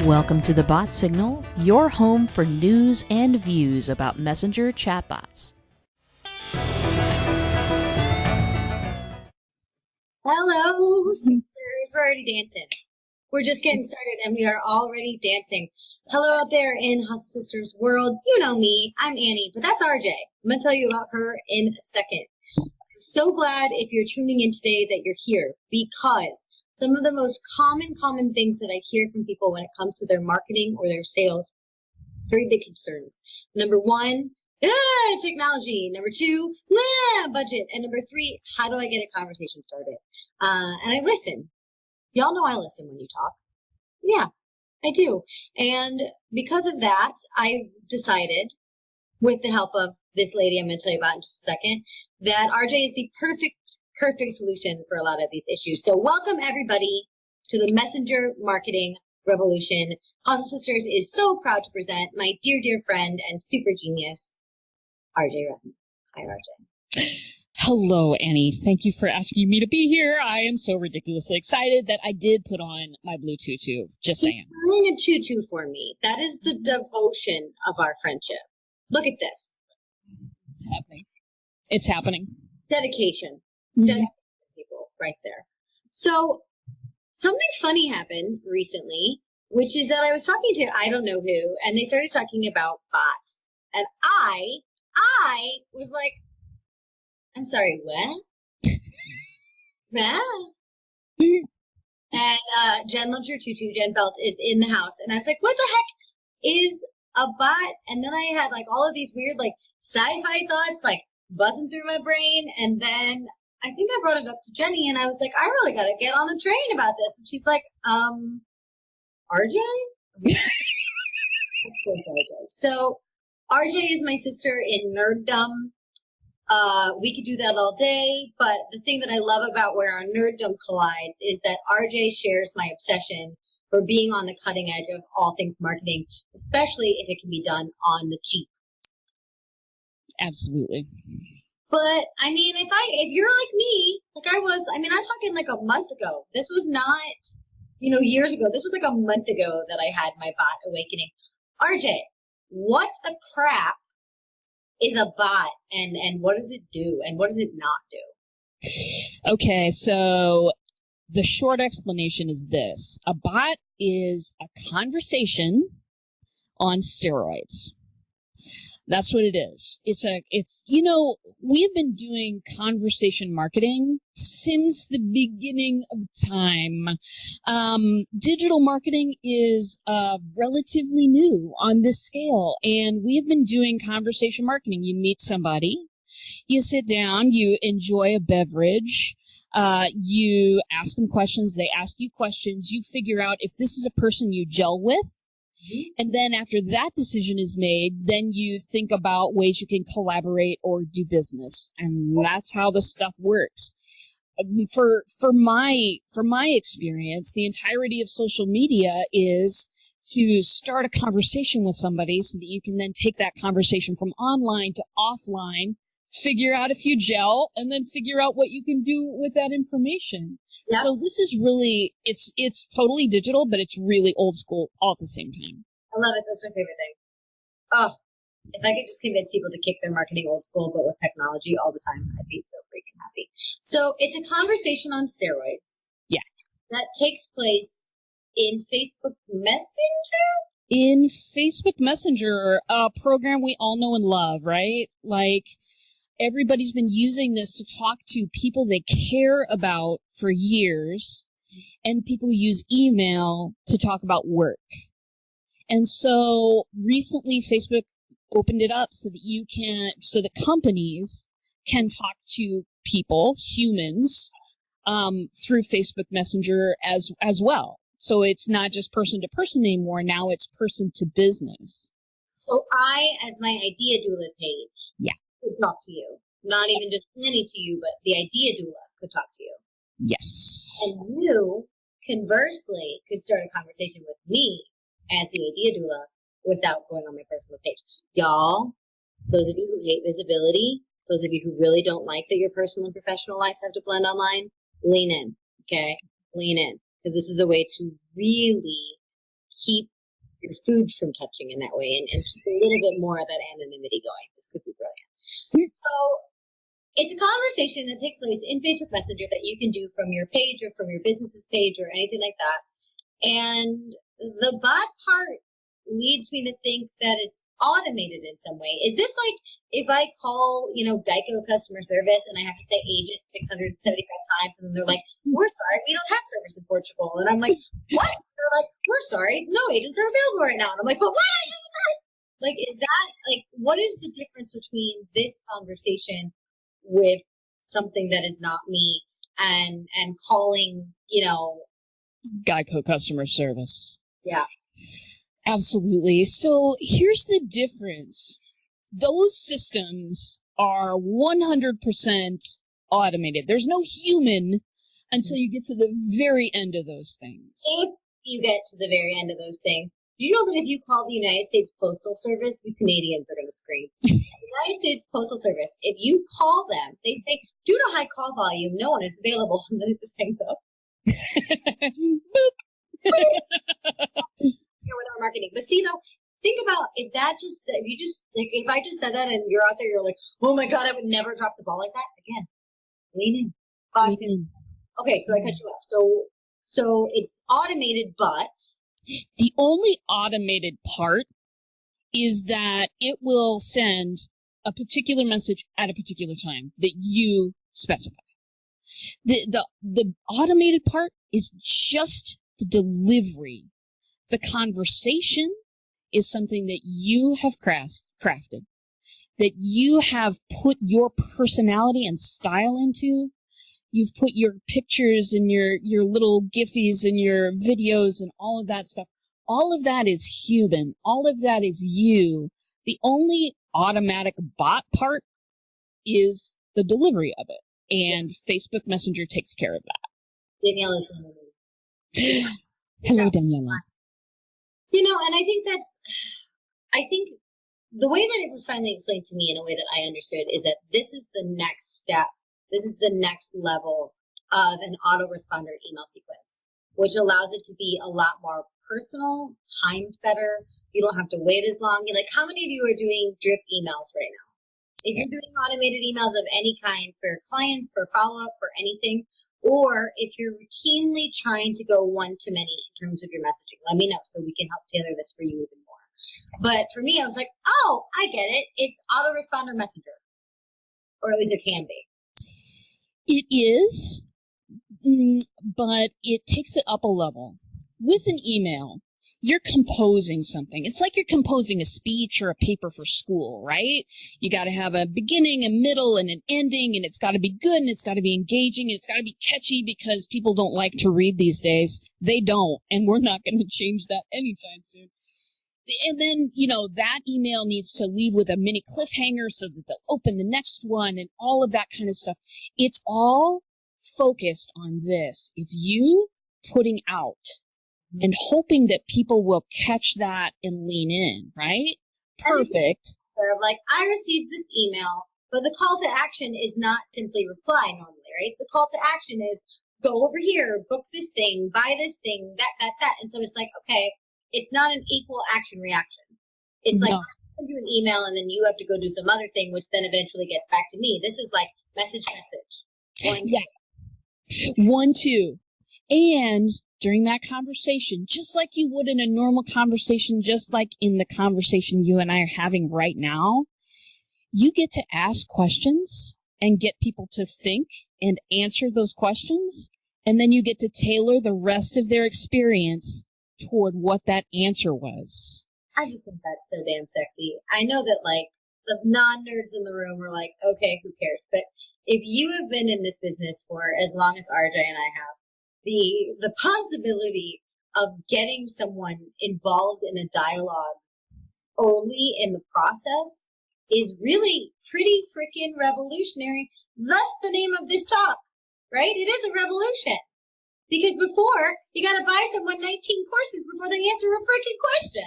Welcome to the Bot Signal, your home for news and views about messenger chatbots. Hello, sisters. We're already dancing. We're just getting started, and we are already dancing. Hello out there in Hustle Sisters world. You know me. I'm Annie, but that's RJ. I'm going to tell you about her in a second. I'm so glad if you're tuning in today that you're here, because some of the most common things that I hear from people when it comes to their marketing or their sales, very big concerns. Number one, technology. Number two, budget. And number three, how do I get a conversation started? And I listen. Y'all know I listen when you talk. Yeah, I do. And because of that, I decided, with the help of this lady I'm going to tell you about in just a second, that RJ is the perfect solution for a lot of these issues. So welcome everybody to the Messenger Marketing Revolution. Hustle Sisters is so proud to present my dear friend and super genius, RJ Redden. Hi, RJ. Hello, Annie. Thank you for asking me to be here. I am so ridiculously excited that I did put on my blue tutu. Just saying. You're wearing a tutu for me. That is the devotion of our friendship. Look at this. It's happening. It's happening. Dedication. Mm-hmm. Dedication, people, right there. So something funny happened recently, which is that I was talking to I don't know who, and they started talking about bots. And I was like, I'm sorry, what? And Jen loves your tutu. Jen Belt is in the house. And I was like, what the heck is a bot? And then I had like all of these weird like sci-fi thoughts like buzzing through my brain. And then I think I brought it up to Jenny and I was like, I really got to get on a train about this. And she's like, RJ? So RJ is my sister in nerddom. We could do that all day, but the thing that I love about where our nerddom collides is that RJ shares my obsession for being on the cutting edge of all things marketing, especially if it can be done on the cheap. Absolutely. But I mean, if you're like me, like I was, I'm talking like a month ago. This was not, years ago. This was like a month ago that I had my bot awakening. RJ, what the crap is a bot, and what does it do, and what does it not do? Okay, so the short explanation is this. A bot is a conversation on steroids. That's what it is. We've been doing conversation marketing since the beginning of time. Digital marketing is relatively new on this scale, and we have been doing conversation marketing. You meet somebody, you sit down, you enjoy a beverage, you ask them questions, they ask you questions, you figure out if this is a person you gel with. And then after that decision is made, then you think about ways you can collaborate or do business. And that's how the stuff works. For my experience, the entirety of social media is to start a conversation with somebody so that you can then take that conversation from online to offline, figure out if you gel, and then figure out what you can do with that information. Yep. So this is really, it's totally digital, but it's really old school all at the same time. I love it. That's my favorite thing. Oh, if I could just convince people to kick their marketing old school, but with technology all the time, I'd be so freaking happy. So it's a conversation on steroids. Yeah. That takes place in Facebook Messenger? In Facebook Messenger, a program we all know and love, right? Like, everybody's been using this to talk to people they care about for years, and people use email to talk about work. And so recently Facebook opened it up so that companies can talk to people, humans, through Facebook Messenger as well. So it's not just person to person anymore. Now it's person to business. So I, as my idea doula page, could talk to you. Not even just Annie to you, but the idea doula could talk to you. Yes. And you, conversely, could start a conversation with me as the idea doula without going on my personal page. Y'all, those of you who hate visibility, those of you who really don't like that your personal and professional lives have to blend online, lean in, okay? Lean in. Because this is a way to really keep your food from touching in that way and keep a little bit more of that anonymity going. This could be brilliant. So it's a conversation that takes place in Facebook Messenger that you can do from your page or from your business's page or anything like that. And the bot part leads me to think that it's automated in some way. Is this like if I call, Geico customer service and I have to say agent 675 times and they're like, we're sorry, we don't have service in Portugal. And I'm like, what? They're like, we're sorry, no agents are available right now. And I'm like, but what? Like, is that like, what is the difference between this conversation with something that is not me and calling, Geico customer service? Yeah. Absolutely. So here's the difference. Those systems are 100% automated. There's no human until you get to the very end of those things. If you get to the very end of those things, do you know that if you call the United States Postal Service, the Canadians are going to scream. The United States Postal Service, if you call them, they say, due to high call volume, no one is available. And then it just hangs up. With our marketing. But see, though, think about if I just said that and you're out there, you're like, oh my God, I would never drop the ball like that again. Lean in. Okay, so I cut you off. So it's automated, but the only automated part is that it will send a particular message at a particular time that you specify. The automated part is just the delivery. The conversation is something that you have crafted, that you have put your personality and style into. You've put your pictures and your little giffies and your videos and all of that stuff. All of that is human. All of that is you. The only automatic bot part is the delivery of it. And Facebook Messenger takes care of that. Danielle is Hello, Daniela. And I think the way that it was finally explained to me in a way that I understood is that this is the next step. This is the next level of an autoresponder email sequence, which allows it to be a lot more personal, timed better. You don't have to wait as long. Like, how many of you are doing drip emails right now? If you're doing automated emails of any kind for clients, for follow-up, for anything, or if you're routinely trying to go one-to-many in terms of your messaging, let me know so we can help tailor this for you even more. But for me, I was like, oh, I get it. It's autoresponder messenger. Or at least it can be. It is, but it takes it up a level. With an email, you're composing something. It's like you're composing a speech or a paper for school, right? You got to have a beginning, a middle, and an ending, and it's got to be good, and it's got to be engaging, and it's got to be catchy because people don't like to read these days. They don't, and we're not going to change that anytime soon. And then, that email needs to leave with a mini cliffhanger so that they'll open the next one and all of that kind of stuff. It's all focused on this. It's you putting out and hoping that people will catch that and lean in, right? Perfect. Like, I received this email, but the call to action is not simply reply normally, right? The call to action is go over here, book this thing, buy this thing, that. And so it's like, okay, it's not an equal action reaction. It's like, I send you an email and then you have to go do some other thing, which then eventually gets back to me. This is like message. One, two. And during that conversation, just like you would in a normal conversation, just like in the conversation you and I are having right now, you get to ask questions and get people to think and answer those questions. And then you get to tailor the rest of their experience toward what that answer was. I just think that's so damn sexy. I know that, like, the non-nerds in the room are like, okay, who cares? But if you have been in this business for as long as RJ and I have, the possibility of getting someone involved in a dialogue early in the process is really pretty freaking revolutionary. Thus the name of this talk, right? It is a revolution. Because before, you got to buy someone 19 courses before they answer a freaking question.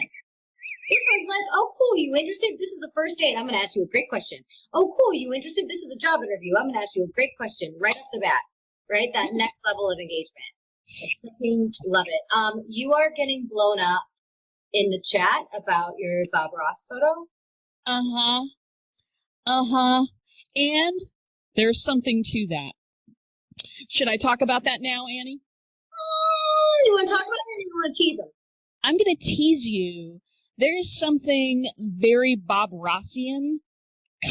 This one's like, oh, cool, you interested? This is a first date. I'm going to ask you a great question. Oh, cool, you interested? This is a job interview. I'm going to ask you a great question right off the bat, right? That next level of engagement. I freaking love it. You are getting blown up in the chat about your Bob Ross photo. And there's something to that. Should I talk about that now, Annie? You want to talk about it or you want to tease them? I'm going to tease you. There's something very Bob Rossian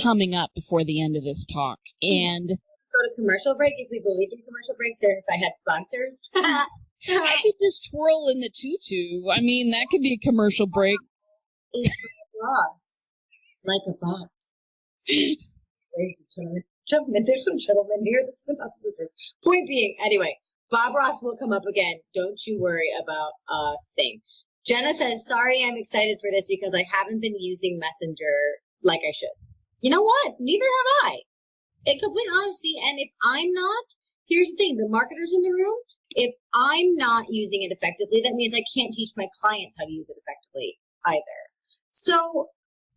coming up before the end of this talk. And go to commercial break if we believe in commercial breaks, or if I had sponsors. I could just twirl in the tutu. I mean, that could be a commercial break. It's Ross, like a bot. Ladies and gentlemen, there's some gentlemen here. That's the best. Point being, anyway, Bob Ross will come up again. Don't you worry about a thing. Jenna says, sorry, I'm excited for this because I haven't been using Messenger like I should. You know what? Neither have I. In complete honesty, and if I'm not, here's the thing, the marketers in the room, if I'm not using it effectively, that means I can't teach my clients how to use it effectively either. So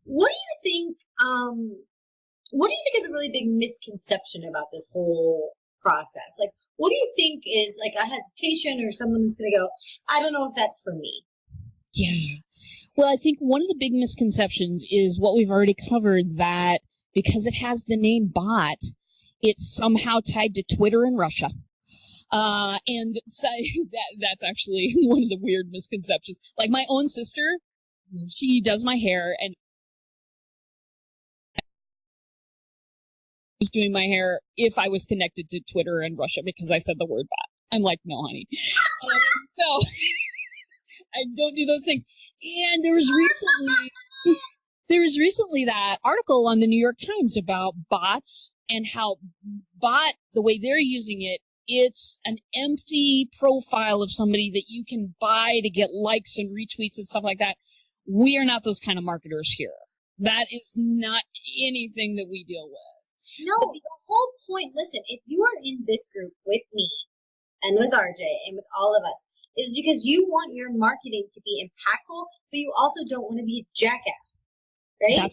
what do you think, is a really big misconception about this whole process? Like, what do you think is like a hesitation or someone that's going to go, I don't know if that's for me? Yeah. Well, I think one of the big misconceptions is what we've already covered, that because it has the name bot, it's somehow tied to Twitter in Russia. And so that's actually one of the weird misconceptions. Like my own sister, she does my hair and was doing my hair if I was connected to Twitter in Russia because I said the word bot. I'm like, no, honey. So I don't do those things. And there was recently that article on the New York Times about bots and how the way they're using it, it's an empty profile of somebody that you can buy to get likes and retweets and stuff like that. We are not those kind of marketers here. That is not anything that we deal with. No, the whole point, listen, if you are in this group with me and with RJ and with all of us, is because you want your marketing to be impactful, but you also don't want to be a jackass, right?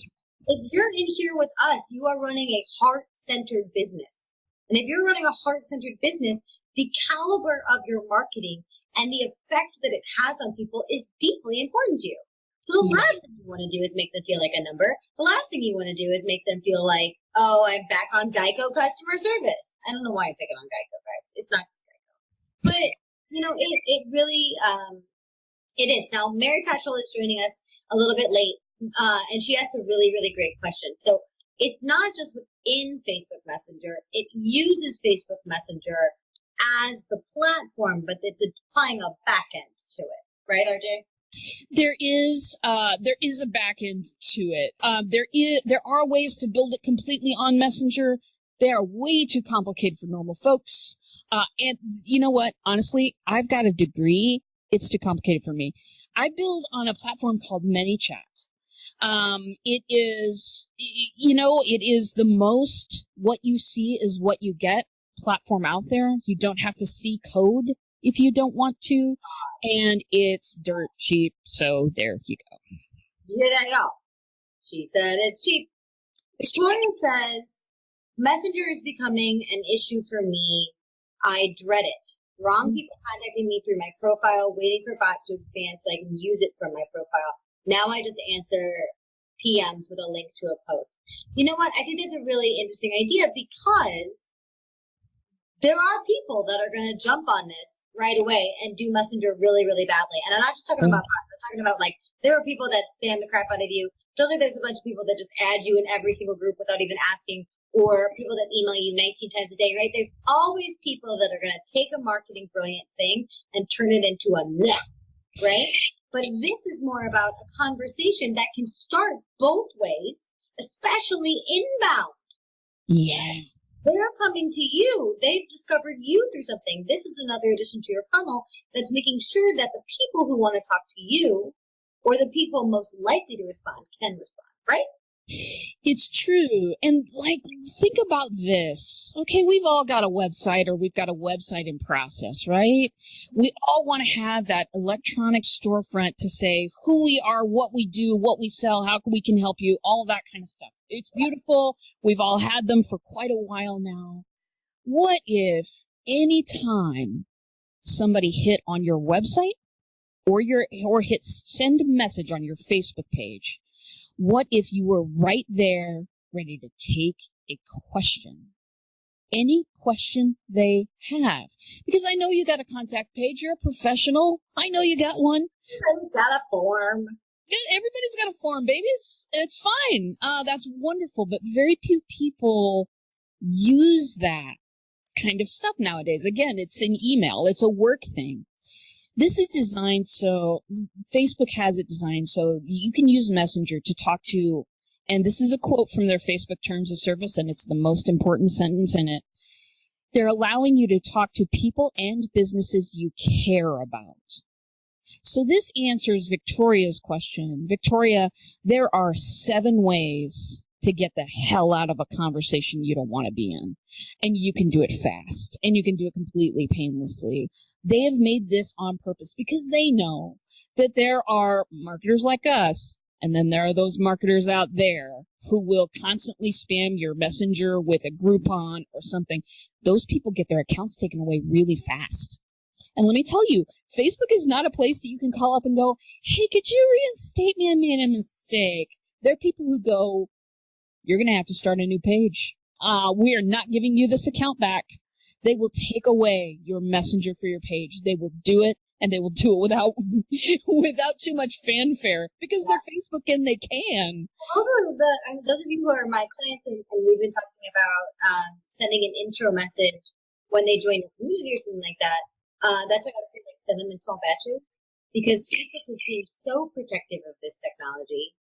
If you're in here with us, you are running a heart-centered business. And if you're running a heart-centered business, the caliber of your marketing and the effect that it has on people is deeply important to you. So the last thing you want to do is make them feel like a number. The last thing you want to do is make them feel like, oh, I'm back on Geico customer service. I don't know why I'm picking on Geico, guys. It's not just Geico. But, you know, it really, it is. Now, Mary Patchell is joining us a little bit late, and she asked a really, really great question. So it's not just within Facebook Messenger. It uses Facebook Messenger as the platform, but it's applying a back end to it. Right, RJ? There is a back end to it. There are ways to build it completely on Messenger. They are way too complicated for normal folks. And you know what? Honestly, I've got a degree. It's too complicated for me. I build on a platform called ManyChat. It is the most what you see is what you get platform out there. You don't have to see code if you don't want to, and it's dirt cheap, so there you go. You hear that, y'all? She said it's cheap. Victoria says, Messenger is becoming an issue for me. I dread it. Wrong people contacting me through my profile, waiting for bots to expand so I can use it from my profile. Now I just answer PMs with a link to a post. You know what? I think that's a really interesting idea because there are people that are going to jump on this right away and do Messenger really, really badly. And I'm not just talking about bots. I'm talking about, like, there are people that spam the crap out of you. Just like there's a bunch of people that just add you in every single group without even asking, or people that email you 19 times a day, right? There's always people that are going to take a marketing brilliant thing and turn it into a meh, right? But this is more about a conversation that can start both ways, especially inbound. Yeah. They're coming to you. They've discovered you through something. This is another addition to your funnel that's making sure that the people who want to talk to you, or the people most likely to respond, can respond, right? It's true. And, like, think about this. Okay, we've all got a website, or we've got a website in process, right? We all want to have that electronic storefront to say who we are, what we do, what we sell, how we can help you, all that kind of stuff. It's beautiful. We've all had them for quite a while now. What if any time somebody hit on your website or hit send message on your Facebook page, what if you were right there ready to take a question? Any question they have. Because I know you got a contact page. You're a professional. I know you got one. Everybody's got a form. Everybody's got a form, babies. It's fine. That's wonderful. But very few people use that kind of stuff nowadays. Again, it's an email. It's a work thing. This is designed so, Facebook has it designed so you can use Messenger to talk to, and this is a quote from their Facebook Terms of Service, and it's the most important sentence in it. They're allowing you to talk to people and businesses you care about. So this answers Victoria's question. Victoria, there are 7 ways to get the hell out of a conversation you don't want to be in. And you can do it fast. And you can do it completely painlessly. They have made this on purpose because they know that there are marketers like us, and then there are those marketers out there who will constantly spam your messenger with a Groupon or something. Those people get their accounts taken away really fast. And let me tell you, Facebook is not a place that you can call up and go, hey, could you reinstate me? I made a mistake. There are people who go, you're going to have to start a new page. We are not giving you this account back. They will take away your messenger for your page. They will do it, and they will do it without too much fanfare because they're Facebook and they can. Those of you who are my clients, and we've been talking about sending an intro message when they join a community or something like that. That's why I would send them in small batches, because Facebook is being so protective of this technology.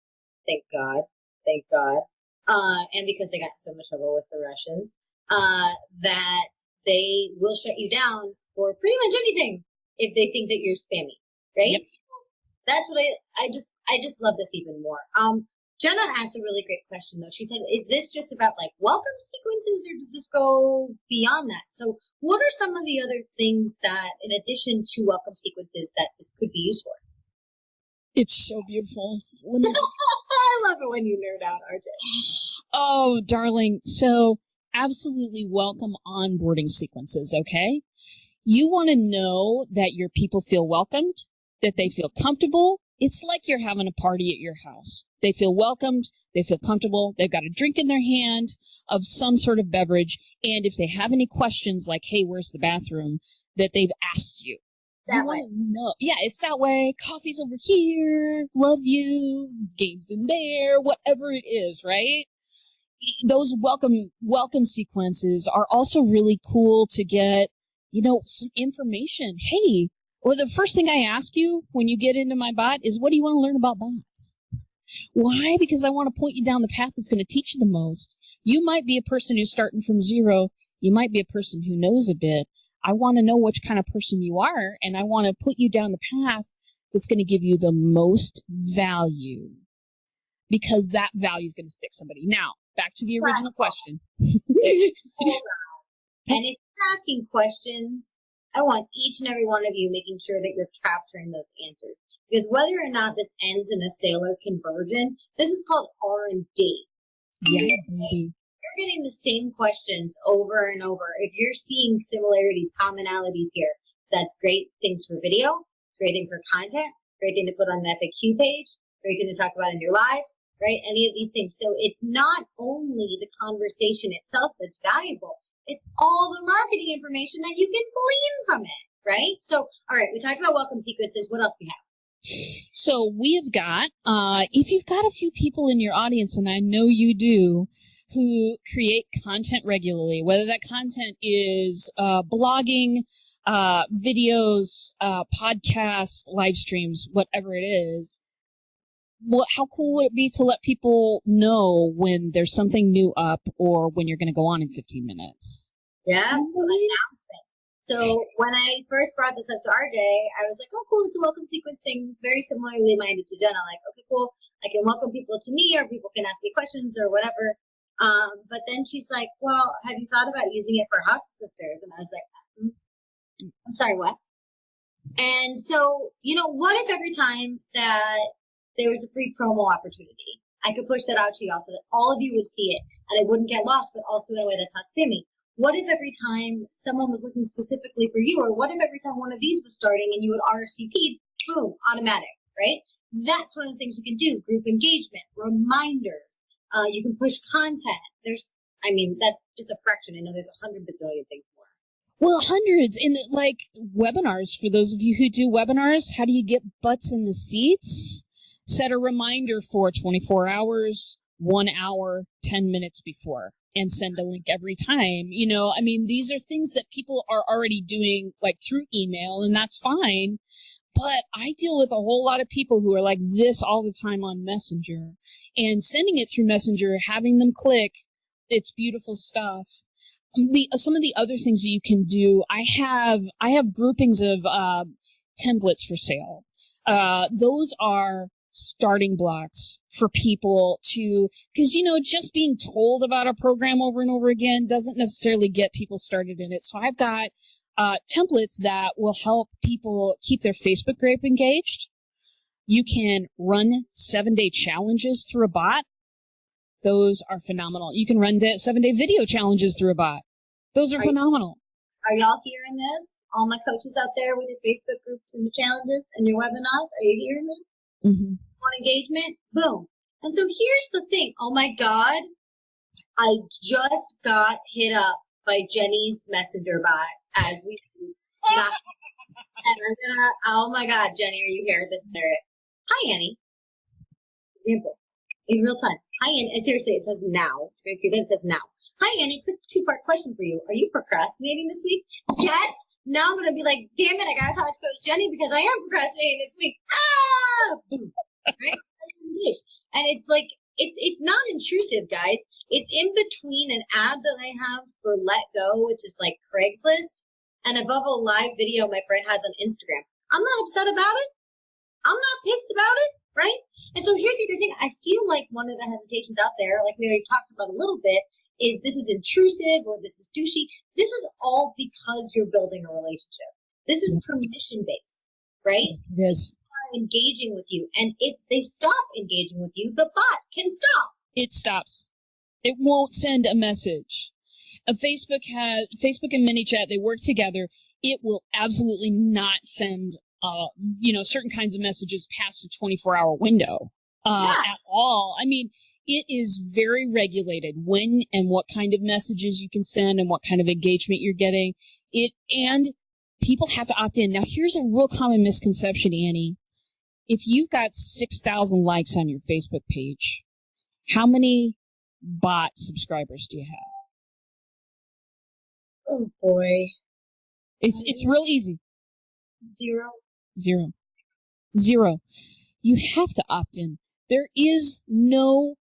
Thank God. Thank God. And because they got in so much trouble with the Russians, that they will shut you down for pretty much anything if they think that you're spammy, right? Yep. That's what I just love this even more. Jenna asked a really great question though. She said, is this just about like welcome sequences, or does this go beyond that? So what are some of the other things that, in addition to welcome sequences, that this could be used for? It's so beautiful. I love it when you nerd out, RJ. Oh, darling. So absolutely welcome onboarding sequences, okay? You want to know that your people feel welcomed, that they feel comfortable. It's like you're having a party at your house. They feel welcomed. They feel comfortable. They've got a drink in their hand of some sort of beverage. And if they have any questions like, hey, where's the bathroom, that they've asked you. That way. No. Yeah, it's that way. Coffee's over here. Love you. Game's in there. Whatever it is, right? Those welcome sequences are also really cool to get, some information. Hey, or the first thing I ask you when you get into my bot is, what do you want to learn about bots? Why? Because I want to point you down the path that's going to teach you the most. You might be a person who's starting from zero. You might be a person who knows a bit. I want to know which kind of person you are, and I want to put you down the path that's going to give you the most value, because that value is going to stick somebody. Now, back to the original question. And if you're asking questions, I want each and every one of you making sure that you're capturing those answers. Because whether or not this ends in a sale or conversion, this is called R&D. Yeah. You're getting the same questions over and over. If you're seeing similarities, commonalities here, that's great things for video, great things for content, great thing to put on an FAQ page, great thing to talk about in your lives, right? Any of these things. So it's not only the conversation itself that's valuable, it's all the marketing information that you can glean from it, right? So, all right, we talked about welcome sequences. What else do we have? So we have got, if you've got a few people in your audience, and I know you do, who create content regularly, whether that content is blogging, videos, podcasts, live streams, whatever it is, how cool would it be to let people know when there's something new up or when you're going to go on in 15 minutes? Yeah, so an announcement. So when I first brought this up to RJ, I was like, oh, cool, it's a welcome sequence thing, very similarly minded to Jenna. Like, okay, cool, I can welcome people to me, or people can ask me questions or whatever. But then she's like, well, have you thought about using it for House Sisters? And I was like, I'm sorry, what? And so, what if every time that there was a free promo opportunity, I could push that out to y'all so that all of you would see it and it wouldn't get lost, but also in a way that's not spammy? What if every time someone was looking specifically for you, or what if every time one of these was starting and you had RSVP'd, boom, automatic, right? That's one of the things you can do. Group engagement, reminders. You can push content. That's just a fraction. I know there's 100 bazillion things more. Well, hundreds. And like webinars, for those of you who do webinars, how do you get butts in the seats? Set a reminder for 24 hours, 1 hour, 10 minutes before, and send a link every time. These are things that people are already doing like through email, and that's fine. But I deal with a whole lot of people who are like this all the time on Messenger, and sending it through Messenger, having them click, it's beautiful stuff. Some of the other things that you can do, I have groupings of templates for sale. Those are starting blocks for people because just being told about a program over and over again doesn't necessarily get people started in it. So I've got templates that will help people keep their Facebook group engaged. You can run 7-day challenges through a bot. Those are phenomenal. You can run 7-day video challenges through a bot. Those are phenomenal. Are y'all hearing this? All my coaches out there with your Facebook groups and the challenges and your webinars, are you hearing this? Mm-hmm. On engagement, boom. And so here's the thing. Oh my God, I just got hit up by Jenny's Messenger bot as we speak. And I'm gonna, oh my God, Jenny, are you here? This is it. Hi, Annie. Example. In real time. Hi, Annie. And seriously, it says now. You see that? It says now. Hi, Annie. Quick 2-part question for you. Are you procrastinating this week? Yes. Now I'm gonna be like, damn it, I gotta talk to Coach Jenny because I am procrastinating this week. Ah! Boom. Right? And it's like, it's not intrusive, guys. It's in between an ad that I have for Let Go, which is like Craigslist, and above a live video my friend has on Instagram. I'm not upset about it. I'm not pissed about it, right? And so here's the other thing. I feel like one of the hesitations out there, like we already talked about a little bit, is this is intrusive or this is douchey. This is all because you're building a relationship. This is permission-based, right? It is. Engaging with you, and if they stop engaging with you, the bot can stop. It stops. It won't send a message. Facebook and ManyChat, they work together. It will absolutely not send certain kinds of messages past a 24-hour window at all. It is very regulated when and what kind of messages you can send and what kind of engagement you're getting. And people have to opt in. Now, here's a real common misconception, Annie. If you've got 6,000 likes on your Facebook page, how many bot subscribers do you have? Oh boy. It's real easy. Zero. You have to opt in. There is no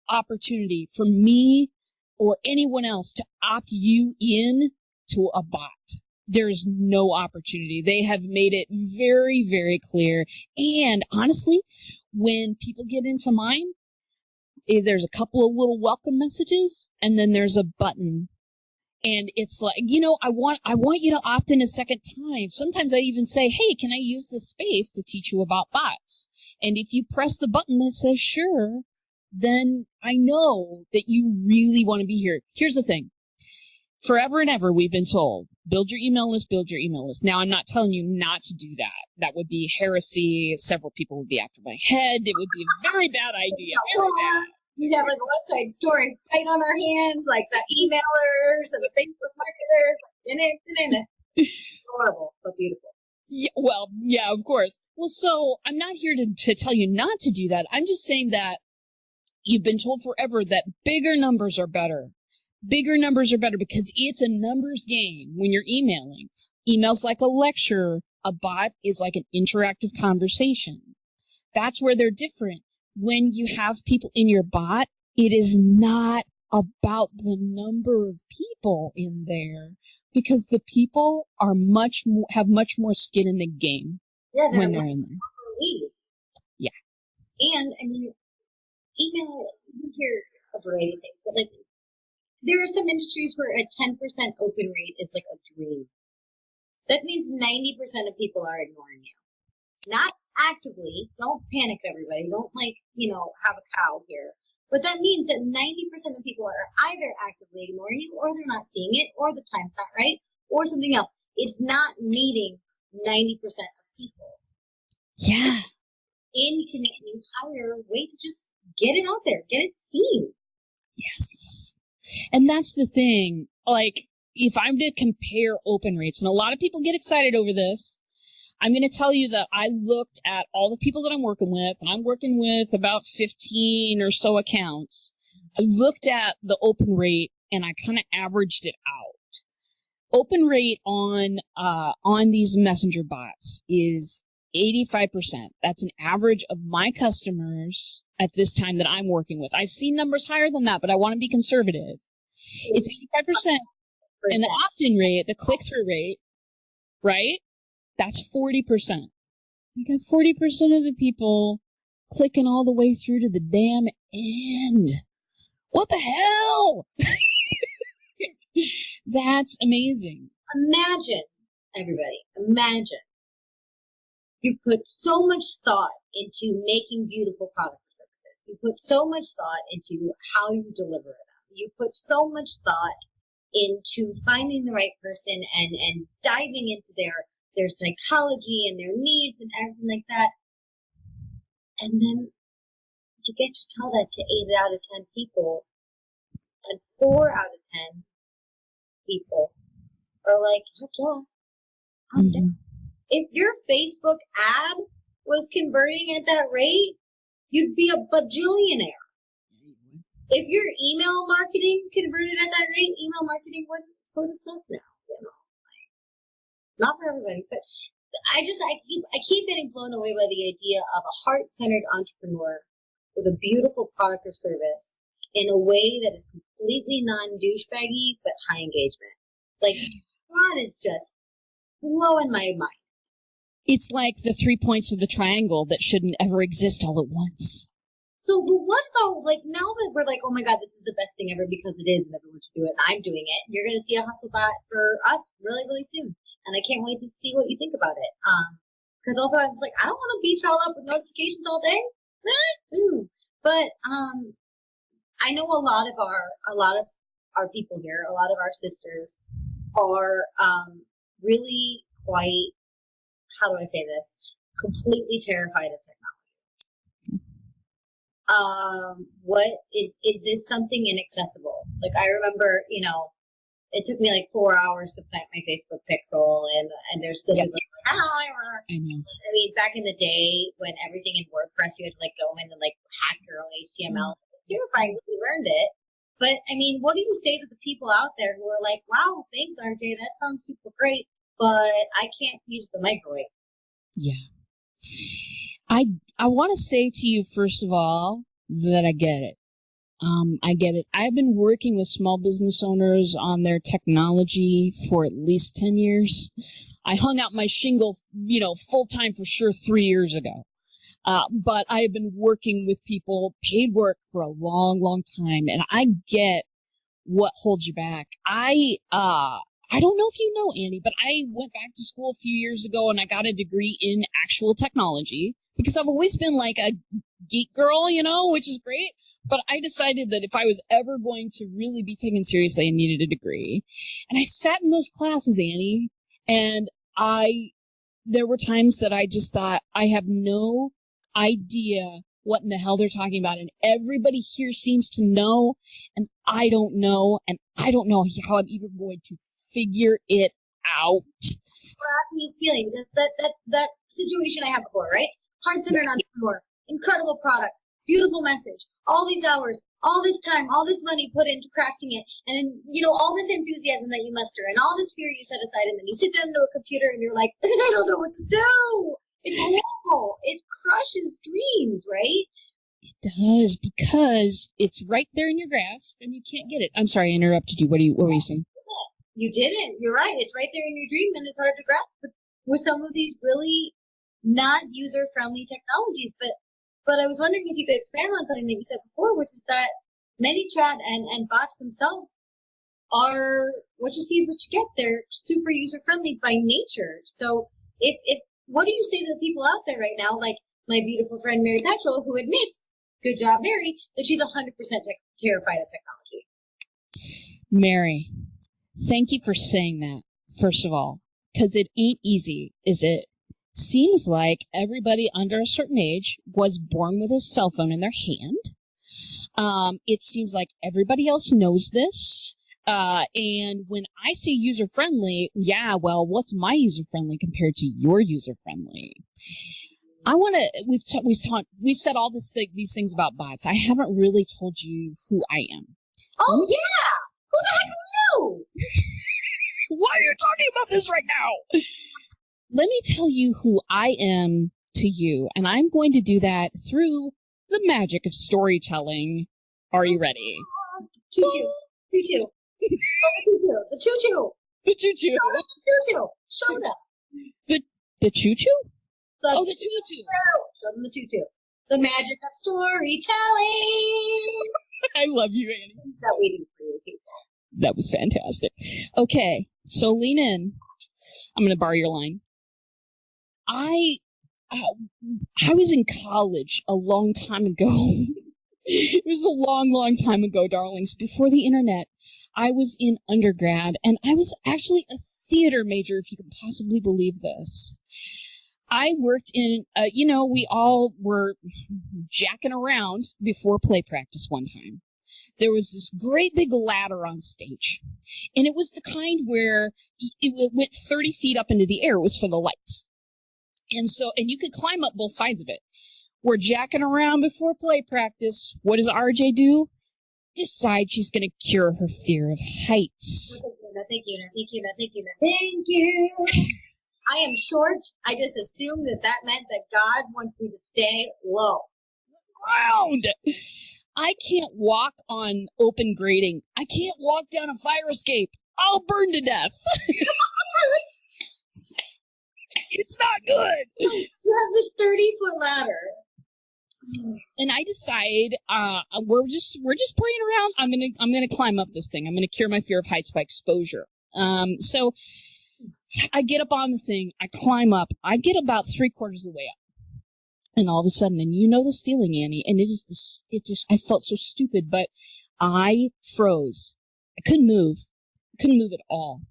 opportunity for me or anyone else to opt you in to a bot. There's no opportunity. They have made it very, very clear. And honestly, when people get into mine, there's a couple of little welcome messages, and then there's a button. And it's like, I want you to opt in a second time. Sometimes I even say, hey, can I use this space to teach you about bots? And if you press the button that says sure, then I know that you really want to be here. Here's the thing. Forever and ever, we've been told, build your email list, build your email list. Now, I'm not telling you not to do that. That would be heresy. Several people would be after my head. It would be a very bad idea. Very bad. We'd have like a website story fight on our hands, like the emailers and the Facebook marketers. Horrible, but beautiful. Yeah, of course. Well, so I'm not here to tell you not to do that. I'm just saying that you've been told forever that bigger numbers are better. Bigger numbers are better because it's a numbers game when you're emailing. Email's like a lecture. A bot is like an interactive conversation. That's where they're different. When you have people in your bot, it is not about the number of people in there because the people are have much more skin in the game when they're in there. Yeah. And email, you hear a variety of things, but like, there are some industries where a 10% open rate is like a dream. That means 90% of people are ignoring you. Not actively. Don't panic, everybody. Don't have a cow here. But that means that 90% of people are either actively ignoring you, or they're not seeing it, or the time's not right, or something else. It's not meeting 90% of people. Yeah. And you can make an entire way to just get it out there, get it seen. Yes. And that's the thing. Like, if I'm to compare open rates, and a lot of people get excited over this, I'm going to tell you that I looked at all the people that I'm working with, and I'm working with about 15 or so accounts. I looked at the open rate, and I kind of averaged it out. Open rate on these messenger bots is 85%. That's an average of my customers at this time that I'm working with. I've seen numbers higher than that, but I want to be conservative. It's 85%. And the opt-in rate, the click-through rate, right? That's 40%. You got 40% of the people clicking all the way through to the damn end. What the hell? That's amazing. Imagine, everybody, imagine you put so much thought into making beautiful products or services. You put so much thought into how you deliver them. You put so much thought into finding the right person and diving into their psychology and their needs and everything like that. And then you get to tell that to 8 out of 10 people, and 4 out of 10 people are like, heck yeah, I'm down. If your Facebook ad was converting at that rate, you'd be a bajillionaire. If your email marketing converted at that rate, email marketing wouldn't sort of suck now, like, not for everybody, but I keep getting blown away by the idea of a heart-centered entrepreneur with a beautiful product or service in a way that is completely non-douchebaggy but high engagement. Like, that is just blowing my mind. It's like the 3 points of the triangle that shouldn't ever exist all at once. So, but what about, like, now that we're like, oh my God, this is the best thing ever because it is and everyone should do it and I'm doing it, you're going to see a hustle bot for us really, really soon. And I can't wait to see what you think about it. Because also I was like, I don't want to beat y'all up with notifications all day. But I know a lot of our people here, a lot of our sisters are really quite, how do I say this, completely terrified of technology. What is this something inaccessible? Like, I remember, it took me like 4 hours to plant my Facebook pixel, and there's still people like, I know. I mean, back in the day when everything in WordPress, you had to like go in and like hack your own HTML. Terrifying, we learned it. But I mean, what do you say to the people out there who are like, wow, thanks, RJ, that sounds super great, but I can't use the microwave? Yeah. I want to say to you, first of all, that I get it. I get it. I've been working with small business owners on their technology for at least 10 years. I hung out my shingle, full time for sure 3 years ago. But I have been working with people, paid work, for a long, long time, and I get what holds you back. I don't know if you know, Annie, but I went back to school a few years ago and I got a degree in actual technology because I've always been like a geek girl, which is great. But I decided that if I was ever going to really be taken seriously, I needed a degree. And I sat in those classes, Annie, and there were times that I just thought, I have no idea what in the hell they're talking about. And everybody here seems to know, and I don't know, and I don't know how I'm even going to figure it out. He's feeling that situation I had before, right? Heart-centered entrepreneur, incredible product, beautiful message, all these hours, all this time, all this money put into crafting it, and all this enthusiasm that you muster, and all this fear you set aside, and then you sit down to a computer and you're like, I don't know what to do. It's awful. It crushes dreams, right? It does, because it's right there in your grasp and you can't get it. I'm sorry, I interrupted you. What were you saying? You didn't. You're right. It's right there in your dream and it's hard to grasp with some of these really not user-friendly technologies. But I was wondering if you could expand on something that you said before, which is that ManyChat and bots themselves are what you see is what you get. They're super user-friendly by nature. So what do you say to the people out there right now, like my beautiful friend Mary Petrel, who admits, good job, Mary, that she's 100% terrified of technology? Mary, thank you for saying that, first of all, because it ain't easy, is it? seems like everybody under a certain age was born with a cell phone in their hand. It seems like everybody else knows this. And when I say user-friendly, yeah, well, what's my user-friendly compared to your user-friendly? I want to, we've said all these things about bots. I haven't really told you who I am. Oh, yeah! Who the heck are you? Why are you talking about this right now? Let me tell you who I am to you, and I'm going to do that through the magic of storytelling. Are you ready? Choo-choo. Choo-choo. Oh, the choo-choo. The choo-choo. The choo-choo. Show them the choo-choo. The choo-choo? The oh, the choo-choo. Show them the choo-choo. The magic of storytelling. I love you, Annie. That we do for you people. That was fantastic. Okay, so lean in. I'm going to borrow your line. I was in college a long time ago. It was a long, long time ago, darlings. Before the internet, I was in undergrad, and I was actually a theater major, if you can possibly believe this. I worked in, we all were jacking around before play practice one time. There was this great big ladder on stage, and it was the kind where it went 30 feet up into the air. It was for the lights. And you could climb up both sides of it. We're jacking around before play practice. What does RJ do? Decide she's going to cure her fear of heights. No, thank you. Thank you. I am short. I just assumed that meant that God wants me to stay low. Ground. I can't walk on open grading. I can't walk down a fire escape. I'll burn to death. It's not good. You have this 30-foot ladder. And I decide, we're just playing around. I'm gonna climb up this thing. I'm gonna cure my fear of heights by exposure. So I get up on the thing. I climb up. I get about 3/4 of the way up, and all of a sudden, and you know this feeling, Annie, and I felt so stupid, but I froze. I couldn't move. I couldn't move at all.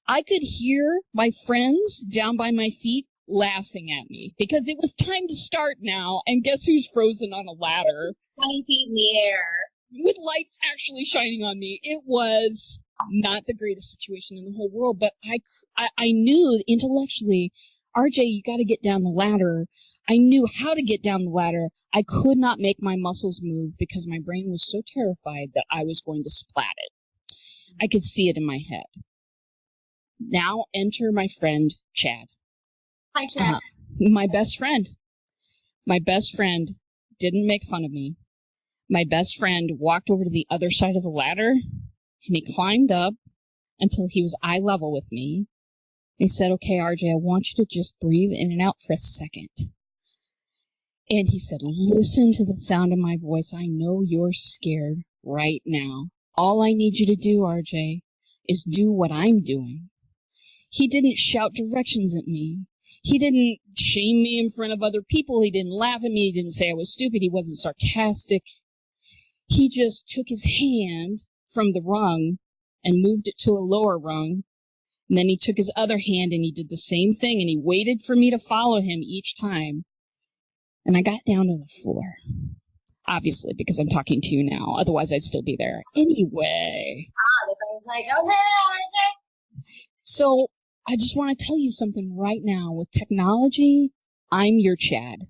I could hear my friends down by my feet laughing at me because it was time to start now. And guess who's frozen on a ladder? 20 feet in the air. With lights actually shining on me. It was not the greatest situation in the whole world, but I knew intellectually, RJ, you got to get down the ladder. I knew how to get down the ladder. I could not make my muscles move because my brain was so terrified that I was going to splat it. I could see it in my head. Now enter my friend, Chad. Hi, Chad. My best friend. My best friend didn't make fun of me. My best friend walked over to the other side of the ladder, and he climbed up until he was eye level with me. He said, okay, RJ, I want you to just breathe in and out for a second. And he said, listen to the sound of my voice. I know you're scared right now. All I need you to do, RJ, is do what I'm doing. He didn't shout directions at me. He didn't shame me in front of other people. He didn't laugh at me. He didn't say I was stupid. He wasn't sarcastic. He just took his hand from the rung and moved it to a lower rung. And then he took his other hand and he did the same thing, and he waited for me to follow him each time. And I got down to the floor. Obviously, because I'm talking to you now. Otherwise, I'd still be there. Anyway. I was like, okay, RJ. So I just want to tell you something right now. With technology, I'm your Chad.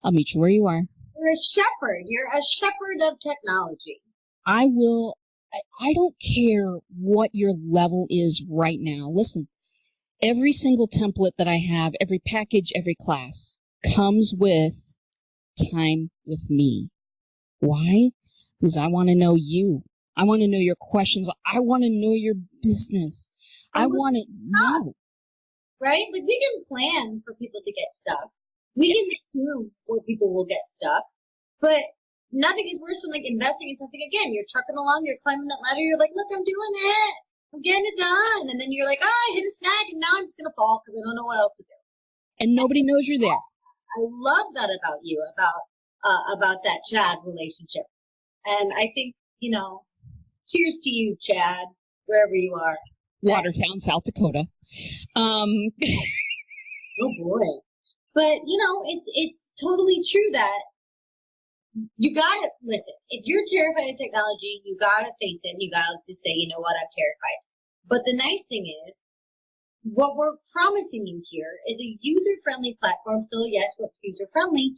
I'll meet you where you are. You're a shepherd. You're a shepherd of technology. I don't care what your level is right now. Listen, every single template that I have, every package, every class comes with time with me. Why? Because I want to know you. I want to know your questions. I want to know your business. I want to know. Right? Like, we can plan for people to get stuck. We can assume where people will get stuck. But nothing is worse than, like, investing in something. Again, you're trucking along, you're climbing that ladder, you're like, look, I'm doing it. I'm getting it done. And then you're like, I hit a snag, and now I'm just going to fall because I don't know what else to do. And nobody knows you're there. I love that about you, about that Chad relationship. And I think, cheers to you, Chad, wherever you are. Watertown, South Dakota. Oh boy. But, it's totally true that you gotta, listen, if you're terrified of technology, you gotta face it and you gotta just say, you know what, I'm terrified. But the nice thing is, what we're promising you here is a user-friendly platform. Still, yes, what's user-friendly,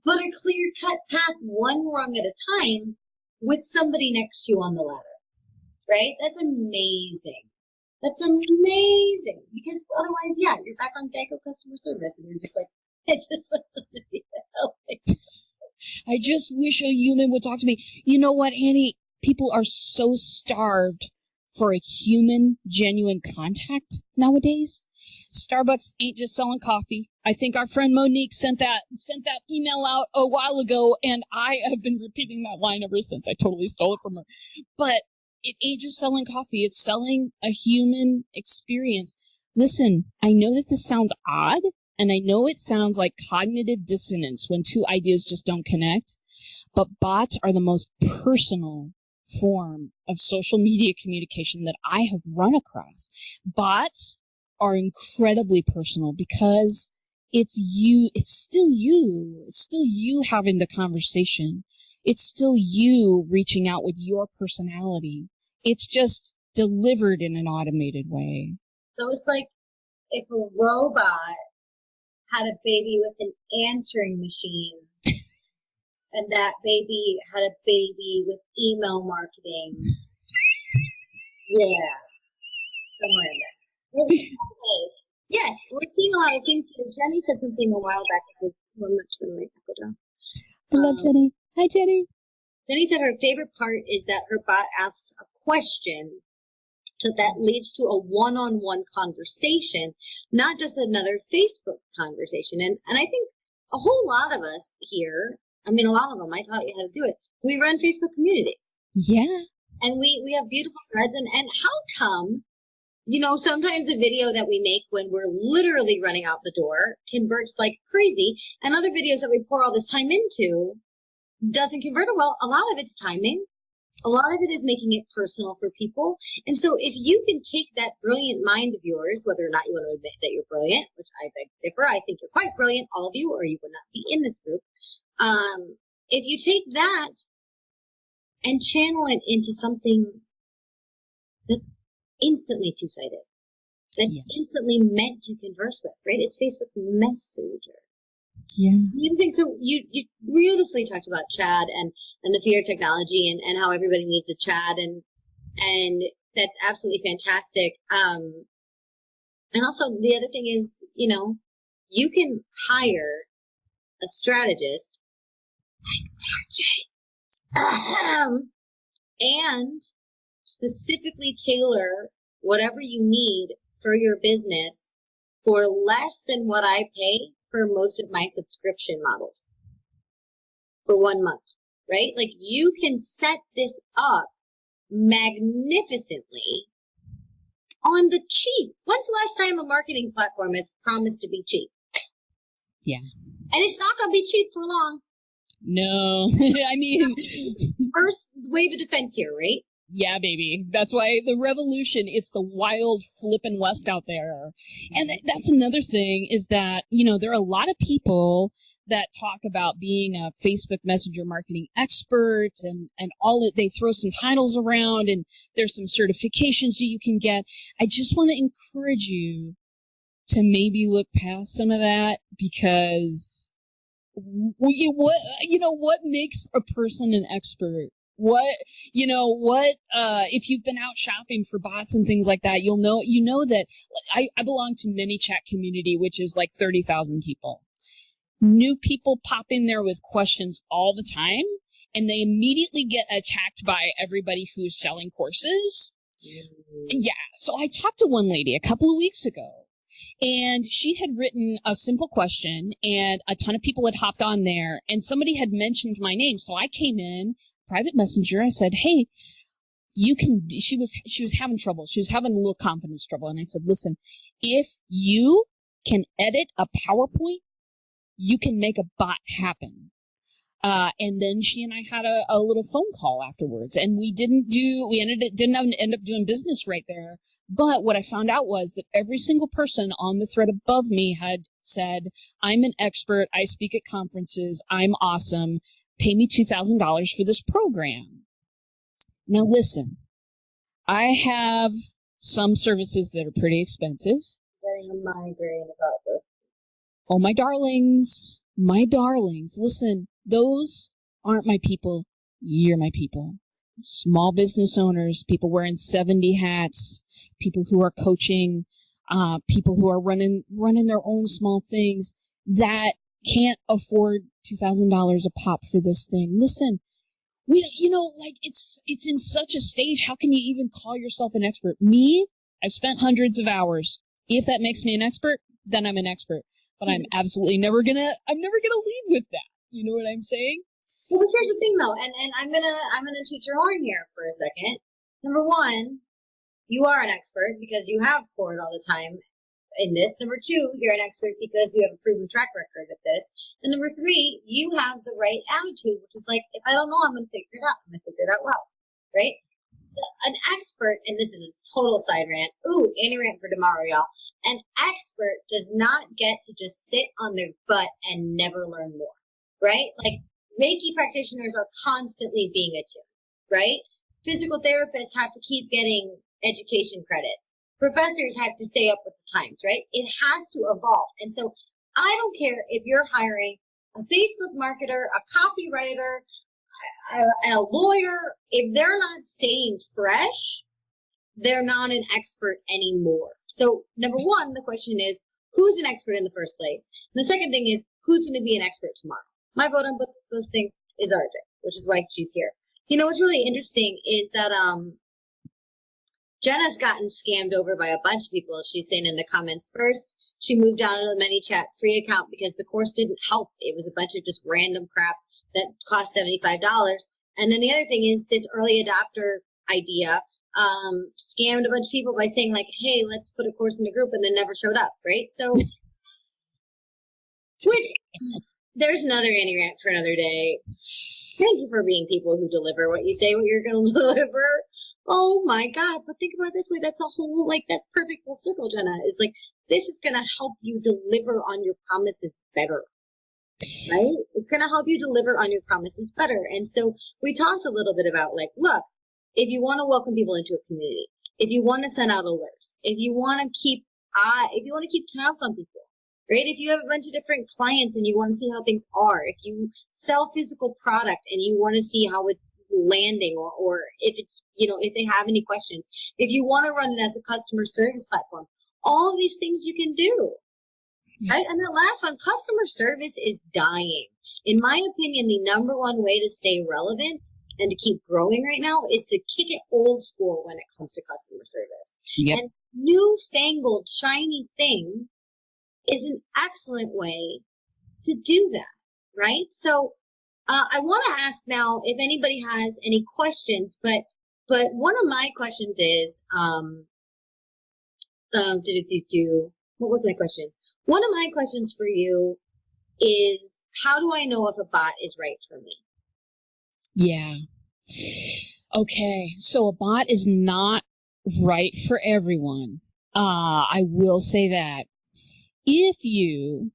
but a clear-cut path, one rung at a time, with somebody next to you on the ladder. Right? That's amazing. That's amazing. Because otherwise, yeah, you're back on Geico customer service and you're just like, I just want somebody to help me. I just wish a human would talk to me. You know what, Annie? People are so starved for a human, genuine contact nowadays. Starbucks ain't just selling coffee. I think our friend Monique sent that email out a while ago, and I have been repeating that line ever since. I totally stole it from her. But it ain't just selling coffee. It's selling a human experience. Listen, I know that this sounds odd, and I know it sounds like cognitive dissonance when two ideas just don't connect, but bots are the most personal form of social media communication that I have run across. Bots are incredibly personal because it's still you having the conversation. It's still you reaching out with your personality. It's just delivered in an automated way. So it's like if a robot had a baby with an answering machine and that baby had a baby with email marketing. Yeah. Somewhere in there. Yes, we're seeing a lot of things here. Jenny said something a while back. It was one much for my echo down. I love Jenny. Hi, Jenny. Jenny said her favorite part is that her bot asks a question that leads to a one-on-one conversation, not just another Facebook conversation. And I think a whole lot of us here, I mean, a lot of them, I taught you how to do it. We run Facebook communities. Yeah. And we have beautiful threads. And how come, sometimes a video that we make when we're literally running out the door converts like crazy, and other videos that we pour all this time into doesn't convert it well. A lot of it's timing. A lot of it is making it personal for people. And so if you can take that brilliant mind of yours, whether or not you want to admit that you're brilliant, which I beg to differ, I think you're quite brilliant, all of you, or you would not be in this group. If you take that and channel it into something that's instantly two-sided, that's instantly meant to converse with, right? It's Facebook Messenger. Yeah. You think so? You beautifully talked about chat and the fear of technology and how everybody needs a chat and that's absolutely fantastic. And also the other thing is, you can hire a strategist and specifically tailor whatever you need for your business for less than what I pay for most of my subscription models for 1 month, right? Like you can set this up magnificently on the cheap. When's the last time a marketing platform has promised to be cheap? Yeah. And it's not going to be cheap for long. No. I mean, first wave of defense here, right? Yeah, baby. That's why the revolution, it's the wild flippin' west out there. And that's another thing is that, there are a lot of people that talk about being a Facebook Messenger marketing expert and all it, they throw some titles around and there's some certifications that you can get. I just want to encourage you to maybe look past some of that because what makes a person an expert? If you've been out shopping for bots and things like that, you know that I belong to many chat community, which is like 30,000 people. New people pop in there with questions all the time and they immediately get attacked by everybody who's selling courses. Yeah. So I talked to one lady a couple of weeks ago and she had written a simple question and a ton of people had hopped on there and somebody had mentioned my name. So I came in private messenger. I said, hey, she was having trouble. She was having a little confidence trouble. And I said, listen, if you can edit a PowerPoint, you can make a bot happen. And then she and I had a little phone call afterwards and didn't end up doing business right there. But what I found out was that every single person on the thread above me had said, I'm an expert. I speak at conferences. I'm awesome. Pay me $2,000 for this program. Now listen, I have some services that are pretty expensive. Getting a migraine about this. Oh, my darlings, listen, those aren't my people. You're my people. Small business owners, people wearing 70 hats, people who are coaching, people who are running their own small things that can't afford $2,000 a pop for this thing. Listen, it's in such a stage. How can you even call yourself an expert? Me, I've spent hundreds of hours. If that makes me an expert, then I'm an expert. But I'm never gonna lead with that. You know what I'm saying? Well, but here's the thing, though, and I'm gonna toot your horn here for a second. Number one, you are an expert because you have poured all the time in this. Number two, you're an expert because you have a proven track record of this. And number three, you have the right attitude, which is like, if I don't know, I'm gonna figure it out. I'm gonna figure it out well, right? An expert, and this is a total side rant. Ooh, Annie rant for tomorrow, y'all. An expert does not get to just sit on their butt and never learn more, right? Like, Reiki practitioners are constantly being attuned, right? Physical therapists have to keep getting education credits. Professors have to stay up with the times, right? It has to evolve. And so I don't care if you're hiring a Facebook marketer, a copywriter, and a lawyer, if they're not staying fresh, they're not an expert anymore. So number one, the question is, who's an expert in the first place? And the second thing is, who's going to be an expert tomorrow? My vote on both those things is RJ, which is why she's here. You know, what's really interesting is that Jenna's gotten scammed over by a bunch of people. She's saying in the comments first, she moved on to the ManyChat free account because the course didn't help. It was a bunch of just random crap that cost $75. And then the other thing is this early adopter idea scammed a bunch of people by saying like, hey, let's put a course in a group, and then never showed up, right? So there's another Annie rant for another day. Thank you for being people who deliver what you say what you're going to deliver. Oh my God. But think about it this way. That's a whole, like, that's perfect full circle, Jenna. It's like, this is going to help you deliver on your promises better, right? It's going to help you deliver on your promises better. And so we talked a little bit about like, look, if you want to welcome people into a community, if you want to send out alerts, if you want to keep tabs on people, right? If you have a bunch of different clients and you want to see how things are, if you sell physical product and you want to see how it's landing or if it's, you know, if they have any questions, if you want to run it as a customer service platform, all of these things you can do, right? And the last one, customer service is dying. In my opinion, the number one way to stay relevant and to keep growing right now is to kick it old school when it comes to customer service. Yep. And newfangled, shiny thing is an excellent way to do that, right? So I want to ask now if anybody has any questions, but one of my questions is, what was my question? One of my questions for you is, how do I know if a bot is right for me? Yeah. Okay. So a bot is not right for everyone. I will say that. If you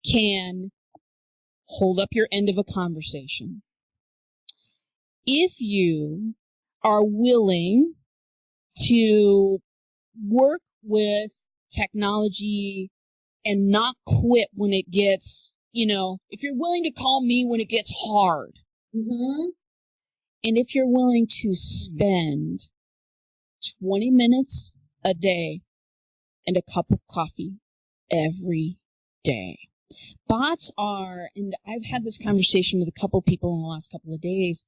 can hold up your end of a conversation, if you are willing to work with technology and not quit when it gets, if you're willing to call me when it gets hard, mm-hmm. and if you're willing to spend 20 minutes a day and a cup of coffee every day. Bots are, and I've had this conversation with a couple people in the last couple of days,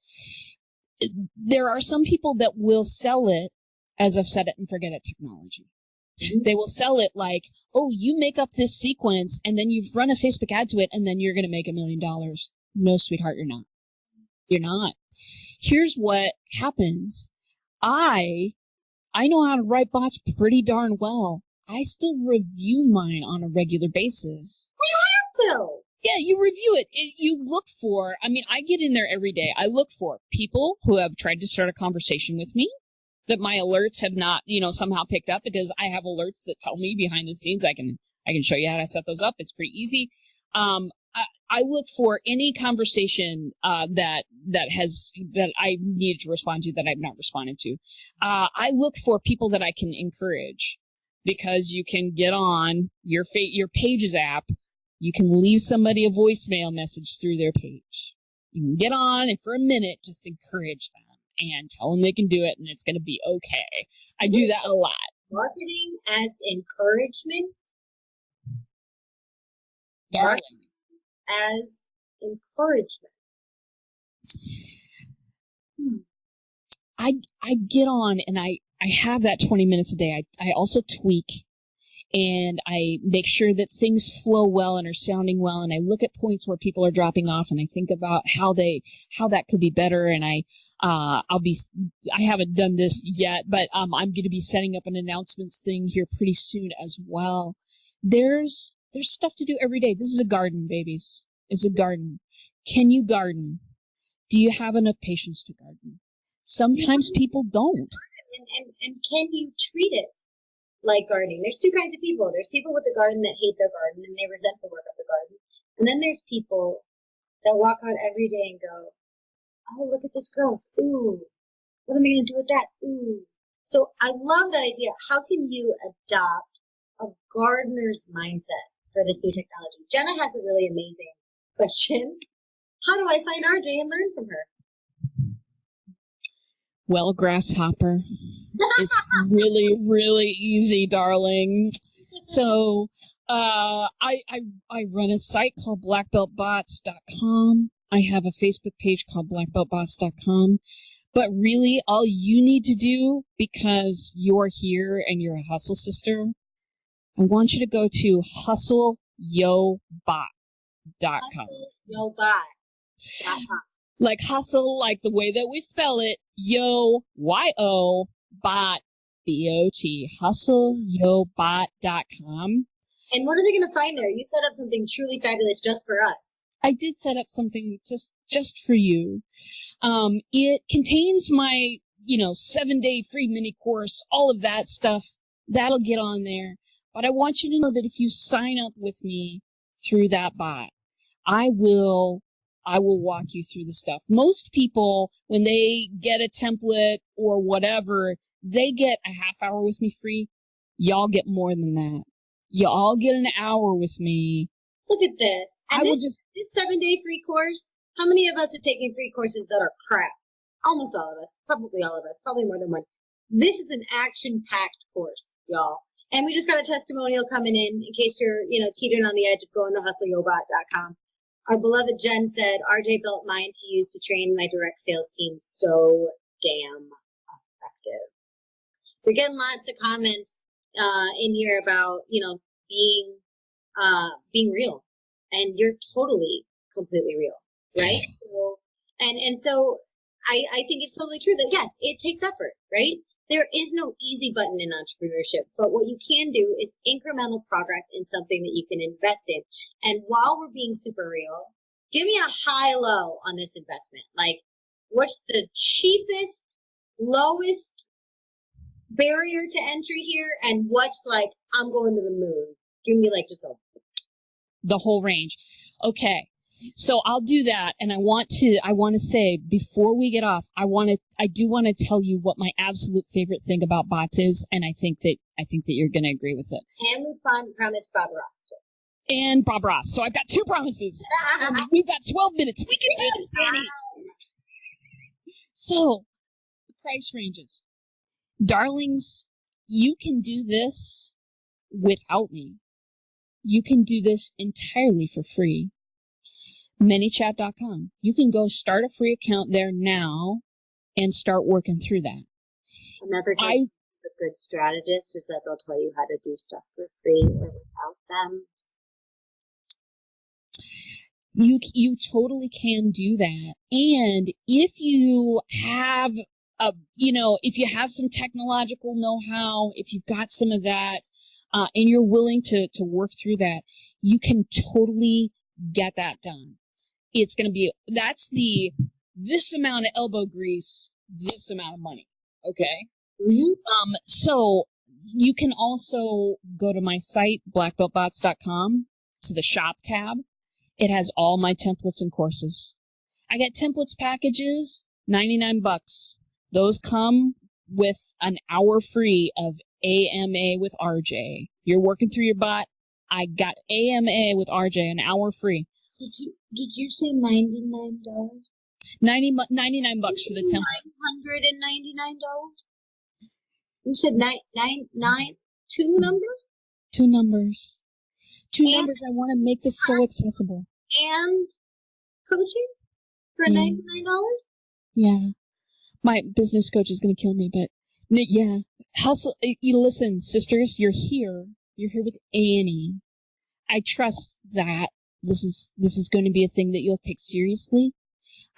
there are some people that will sell it as I've said it and forget it technology. Mm-hmm. They will sell it like, oh, you make up this sequence and then you've run a Facebook ad to it and then you're going to make $1 million. No, sweetheart, you're not. You're not. Here's what happens. I know how to write bots pretty darn well. I still review mine on a regular basis. You have to. Yeah, you review it. You look for, I get in there every day. I look for people who have tried to start a conversation with me. that my alerts have not, somehow picked up, because I have alerts that tell me behind the scenes. I can show you how to set those up. It's pretty easy. I look for any conversation that I needed to respond to that I've not responded to. I look for people that I can encourage, because you can get on your Pages app. You can leave somebody a voicemail message through their page. You can get on and for a minute just encourage them and tell them they can do it and it's going to be okay. I do that a lot. Marketing as encouragement? Darling. As encouragement. I get on and I have that 20 minutes a day. I also tweak, and I make sure that things flow well and are sounding well. And I look at points where people are dropping off, and I think about how that could be better. And I haven't done this yet, but I'm going to be setting up an announcements thing here pretty soon as well. There's stuff to do every day. This is a garden, babies. It's a garden. Can you garden? Do you have enough patience to garden? Sometimes people don't. And can you treat it like gardening? There's two kinds of people. There's people with a garden that hate their garden and they resent the work of the garden. And then there's people that walk out every day and go, oh, look at this growth. Ooh, what am I going to do with that? Ooh. So I love that idea. How can you adopt a gardener's mindset for this new technology? Jenna has a really amazing question. How do I find RJ and learn from her? Well, grasshopper. It's really, really easy, darling. So I run a site called blackbeltbots.com. I have a Facebook page called blackbeltbots.com. But really, all you need to do, because you're here and you're a hustle sister, I want you to go to hustleyobot.com. Hustleyobot.com. Like hustle, like the way that we spell it, yo, Y-O, bot, B-O-T, hustleyobot.com. And what are they going to find there? You set up something truly fabulous just for us. I did set up something just for you. It contains my, 7-day free mini course, all of that stuff. That'll get on there. But I want you to know that if you sign up with me through that bot, I will walk you through the stuff. Most people, when they get a template or whatever, they get a half hour with me free. Y'all get more than that. Y'all get an hour with me. Look at this. And this 7-day free course, how many of us are taking free courses that are crap? Almost all of us. Probably all of us. Probably more than one. This is an action-packed course, y'all. And we just got a testimonial coming in case you're, teetering on the edge of going to hustleyobot.com. Our beloved Jen said, RJ built mine to use to train my direct sales team. So damn effective. We're getting lots of comments in here about, being real. And you're totally, completely real, right? So, so I think it's totally true that, yes, it takes effort, right? There is no easy button in entrepreneurship, but what you can do is incremental progress in something that you can invest in. And while we're being super real, give me a high-low on this investment. Like, what's the cheapest, lowest barrier to entry here? And what's like, I'm going to the moon? Give me like just the whole range. Okay. So I'll do that, and I want to say before we get off, I do want to tell you what my absolute favorite thing about bots is, and I think that you're going to agree with it. And we promised Bob Ross. And Bob Ross. So I've got 2 promises. We've got 12 minutes. We can do this, Annie. So the price ranges, darlings. You can do this without me. You can do this entirely for free. ManyChat.com. You can go start a free account there now and start working through that. Another thing, a good strategist is that they'll tell you how to do stuff for free or without them. You totally can do that. And if you have if you have some technological know-how, if you've got some of that, and you're willing to work through that, you can totally get that done. It's going to be, this amount of elbow grease, this amount of money. Okay? Mm-hmm. So you can also go to my site, blackbeltbots.com, to the shop tab. It has all my templates and courses. I got templates packages, $99. Those come with an hour free of AMA with RJ. You're working through your bot. I got AMA with RJ, an hour free. Did you say $99? $99 for the template. $999? You said two numbers? Two numbers. Two numbers. I want to make this so accessible. And coaching for $99? Yeah. My business coach is going to kill me, but yeah. You listen, sisters, you're here. You're here with Annie. I trust that this is going to be a thing that you'll take seriously.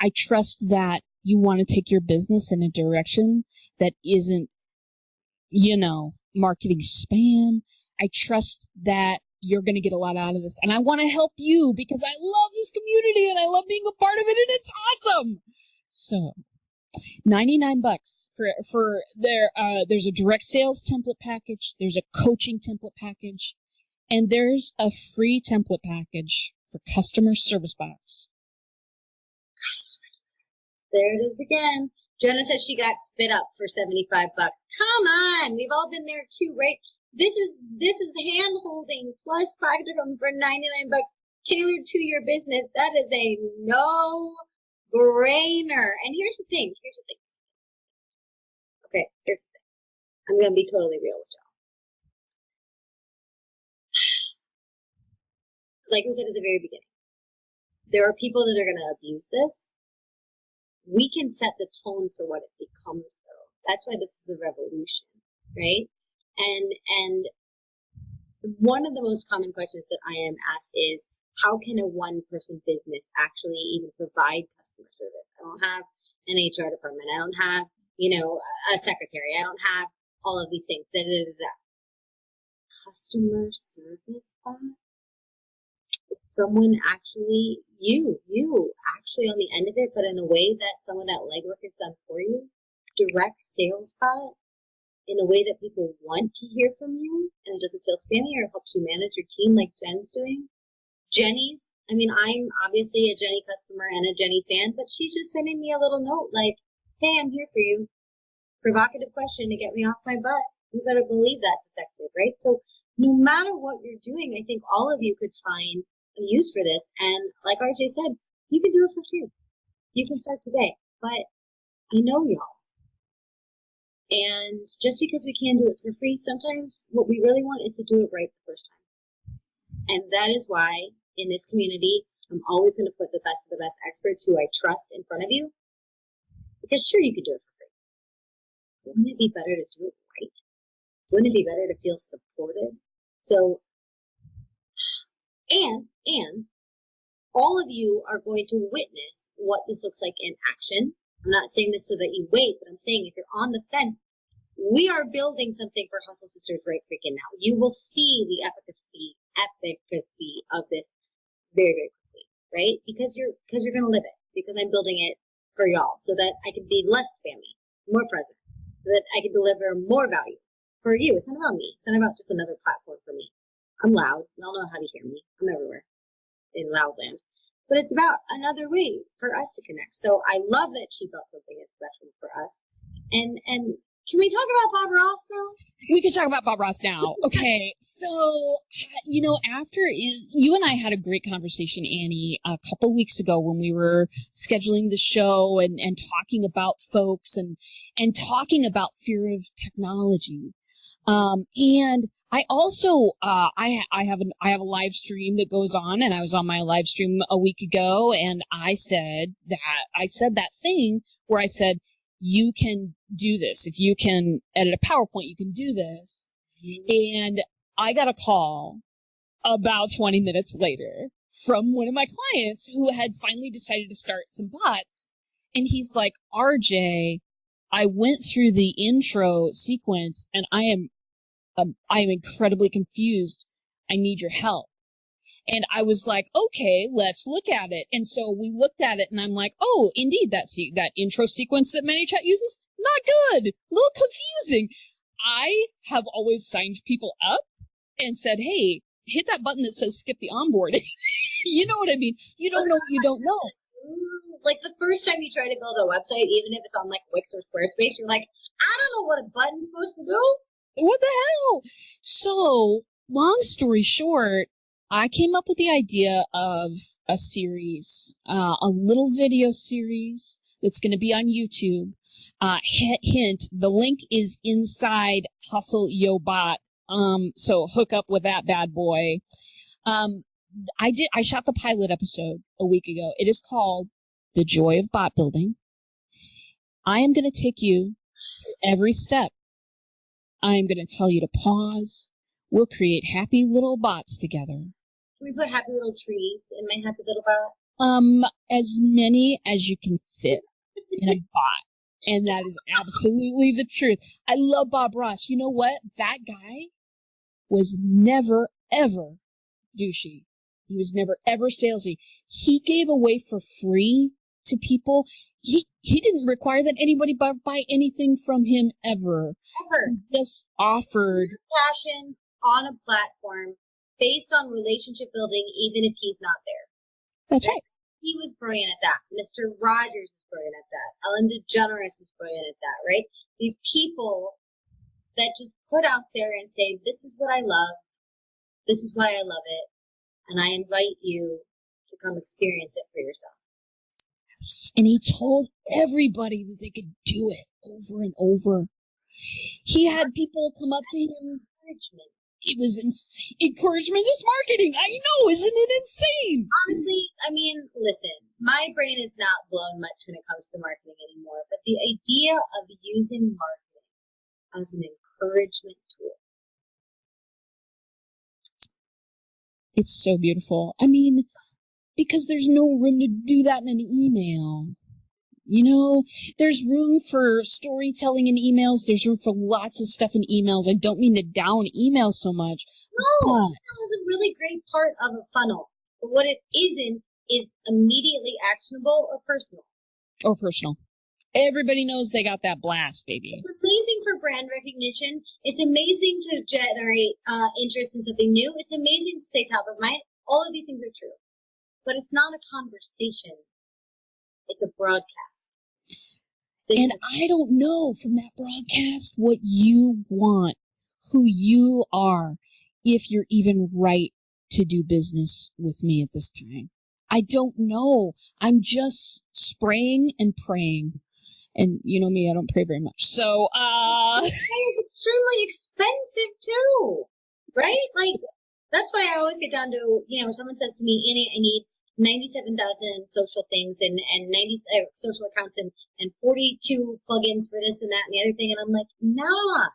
I trust that you want to take your business in a direction that isn't, marketing spam. I trust that you're going to get a lot out of this. And I want to help you because I love this community and I love being a part of it and it's awesome. So $99 for there's a direct sales template package. There's a coaching template package. And there's a free template package for customer service bots. There it is again. Jenna says she got spit up for $75. Come on, we've all been there too, right? This is hand holding plus practicum for $99 tailored to your business. That is a no brainer. And here's the thing. Okay, here's the thing. I'm gonna be totally real with y'all. Like we said at the very beginning, there are people that are gonna abuse this. We can set the tone for what it becomes, though. That's why this is a revolution, right? And one of the most common questions that I am asked is, how can a one-person business actually even provide customer service? I don't have an HR department. I don't have, a secretary. I don't have all of these things. Customer service bot? Someone actually, you actually on the end of it, but in a way that some of that legwork is done for you. Direct sales bot in a way that people want to hear from you and it doesn't feel spammy or helps you manage your team like Jen's doing. Jenny's, I'm obviously a Jenny customer and a Jenny fan, but she's just sending me a little note like, hey, I'm here for you. Provocative question to get me off my butt. You better believe that's effective, right? So no matter what you're doing, I think all of you could find a use for this. And like RJ said, you can do it for free. You can start today. But I know y'all. And just because we can do it for free, sometimes what we really want is to do it right the first time. And that is why in this community, I'm always going to put the best of the best experts who I trust in front of you. Because sure, you could do it for free. Wouldn't it be better to do it right? Wouldn't it be better to feel supported? So, and all of you are going to witness what this looks like in action. I'm not saying this so that you wait, but I'm saying if you're on the fence, we are building something for Hustle Sisters right freaking now. You will see the efficacy of this very, very quickly, right? Because you're going to live it, because I'm building it for y'all so that I can be less spammy, more present, so that I can deliver more value for you. It's not about me. It's not about just another platform for me. I'm loud. Y'all know how to hear me. I'm everywhere in Loudland. But it's about another way for us to connect. So I love that she built something as special for us. And can we talk about Bob Ross now? We can talk about Bob Ross now. Okay. So, after you and I had a great conversation, Annie, a couple weeks ago when we were scheduling the show and talking about folks and talking about fear of technology. And I also, I have a live stream that goes on, and I was on my live stream a week ago, and I said that thing where I said, you can do this. If you can edit a PowerPoint, you can do this. Mm-hmm. And I got a call about 20 minutes later from one of my clients who had finally decided to start some bots. And he's like, RJ, I went through the intro sequence and I am incredibly confused. I need your help. And I was like, okay, let's look at it. And so we looked at it and I'm like, oh, indeed, that intro sequence that ManyChat uses, Not good. A little confusing. I have always signed people up and said, hey, hit that button that says skip the onboarding. You know what I mean? You don't know what you don't know. Like the first time you try to build a website, even if it's on like Wix or Squarespace, you're like, I don't know what a button's supposed to do. What the hell? So, long story short, I came up with the idea of a series, a little video series that's going to be on YouTube. Hint, the link is inside Hustle Yo Bot. So hook up with that bad boy. I shot the pilot episode a week ago. It is called The Joy of Bot Building. I am going to take you through every step. I am going to tell you to pause. We'll create happy little bots together. Can we put happy little trees in my happy little bot? As many as you can fit in a bot. And that is absolutely the truth. I love Bob Ross. You know what? That guy was never, ever douchey. He was never, ever salesy. He gave away for free to people. He didn't require that anybody buy anything from him ever. He just offered passion on a platform based on relationship building, even if he's not there. That's right. He was brilliant at that. Mr. Rogers is brilliant at that. Ellen DeGeneres is brilliant at that, right? These people that just put out there and say, this is what I love. This is why I love it. And I invite you to come experience it for yourself. And he told everybody that they could do it over and over. He had people come up to him. Encouragement. It was insane. Encouragement is marketing. I know, isn't it insane? Honestly, I mean, listen, my brain is not blown much when it comes to marketing anymore, but the idea of using marketing as an encouragement tool. It's so beautiful. I mean, because there's no room to do that in an email. You know, there's room for storytelling in emails. There's room for lots of stuff in emails. I don't mean to down emails so much. No, email is a really great part of a funnel. But what it isn't is immediately actionable or personal. Or personal. Everybody knows they got that blast, baby. It's amazing for brand recognition. It's amazing to generate interest in something new. It's amazing to stay top of mind. All of these things are true. But it's not a conversation. It's a broadcast. And I don't know from that broadcast what you want, who you are, if you're even right to do business with me at this time. I don't know. I'm just spraying and praying. And you know me, I don't pray very much. So, it's extremely expensive too, right? Like, that's why I always get down to, someone says to me, Annie, I need 97,000 social things and 90 social accounts and 42 plugins for this and that and the other thing. And I'm like, nah,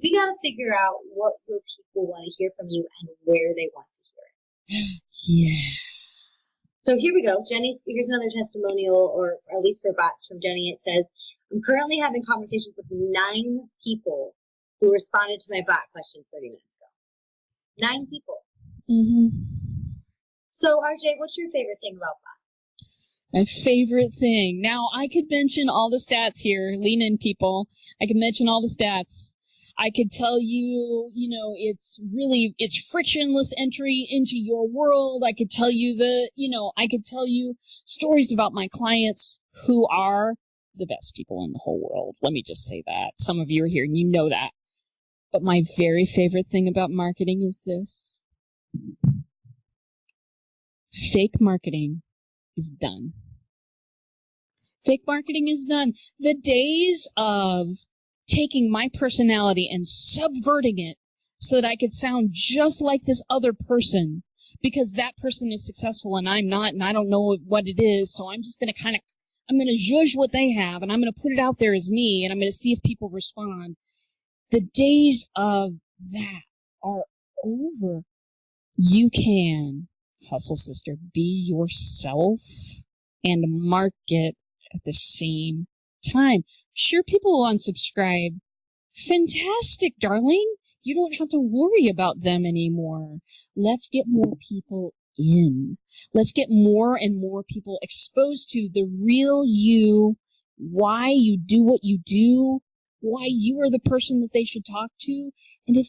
we got to figure out what your people want to hear from you and where they want to hear it. Yeah. So here we go. Here's another testimonial, or at least for bots from Jenny. It says, I'm currently having conversations with 9 people who responded to my bot questions 30 minutes ago. 9 people. Mm-hmm. So, RJ, what's your favorite thing about bots? My favorite thing. Now, I could mention all the stats here. Lean in, people. I could mention all the stats. I could tell you, it's frictionless entry into your world. I could tell you I could tell you stories about my clients who are the best people in the whole world. Let me just say that. Some of you are here and you know that. But my very favorite thing about marketing is this. Fake marketing is done. Fake marketing is done. The days of taking my personality and subverting it so that I could sound just like this other person because that person is successful and I'm not and I don't know what it is. So I'm just going to I'm going to judge what they have and I'm going to put it out there as me and I'm going to see if people respond. The days of that are over. You can, hustle sister, be yourself and market at the same time. Sure, people will unsubscribe. Fantastic, darling. You don't have to worry about them anymore. Let's get more people in. Let's get more and more people exposed to the real you why you do what you do, why you are the person that they should talk to. And if,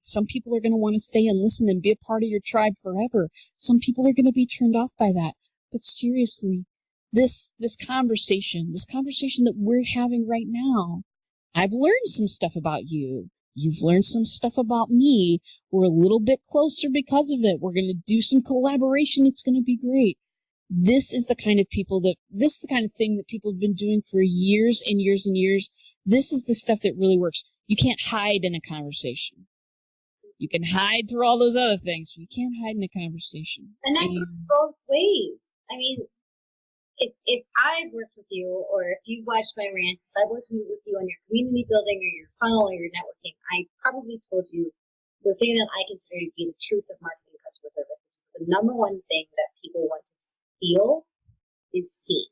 some people are going to want to stay and listen and be a part of your tribe forever. Some people are going to be turned off by that. But seriously, this conversation that we're having right now, I've learned some stuff about you. You've learned some stuff about me. We're a little bit closer because of it. We're going to do some collaboration. It's going to be great. This is the kind of thing that people have been doing for years and years and years. This is the stuff that really works. You can't hide in a conversation. You can hide through all those other things, but you can't hide in a conversation. And that goes both ways. I mean, if I've worked with you, or if you've watched my rants, if I've worked with you on your community building or your funnel or your networking, I probably told you the thing that I consider to be the truth of marketing customer service. The number one thing that people want to feel is seen.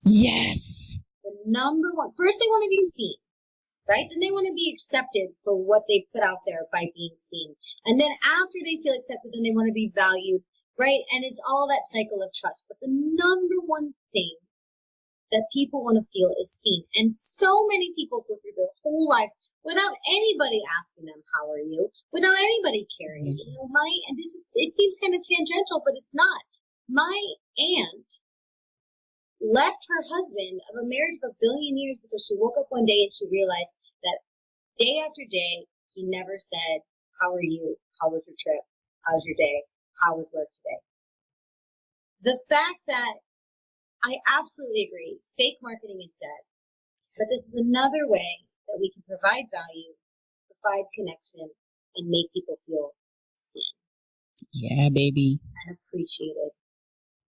Yes. The number one. First, they want to be seen. Right? Then they want to be accepted for what they put out there by being seen. And then after they feel accepted, then they want to be valued, right? And it's all that cycle of trust. But the number one thing that people want to feel is seen. And so many people go through their whole life without anybody asking them, how are you? Without anybody caring. Mm-hmm. It seems kind of tangential, but it's not. My aunt left her husband of a marriage of 1 billion years because she woke up one day and she realized that day after day, he never said, how are you? How was your trip? How's your day? How was work today? The fact that I absolutely agree, fake marketing is dead. But this is another way that we can provide value, provide connection, and make people feel seen. Yeah, baby. And appreciated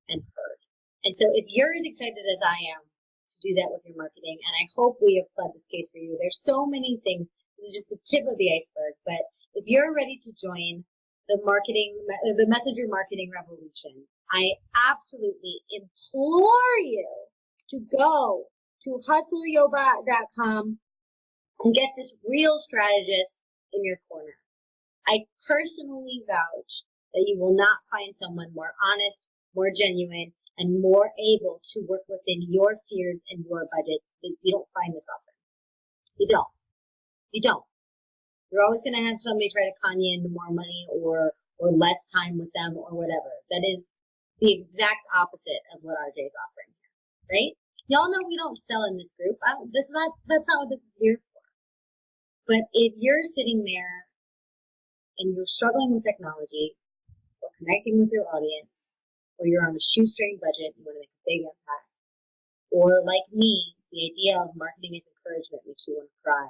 and heard. And so if you're as excited as I am to do that with your marketing, and I hope we have pled this case for you, there's so many things. This is just the tip of the iceberg. But if you're ready to join the messenger marketing revolution, I absolutely implore you to go to hustleyoba.com and get this real strategist in your corner. I personally vouch that you will not find someone more honest, more genuine, and more able to work within your fears and your budgets. You don't find this often. You don't. You're always going to have somebody try to con you into more money or less time with them or whatever. That is the exact opposite of what RJ is offering here, right? Y'all know we don't sell in this group. That's not what this is here for. But if you're sitting there and you're struggling with technology or connecting with your audience, or you're on a shoestring budget, you want to make a big impact. Or like me, the idea of marketing as encouragement makes you want to cry.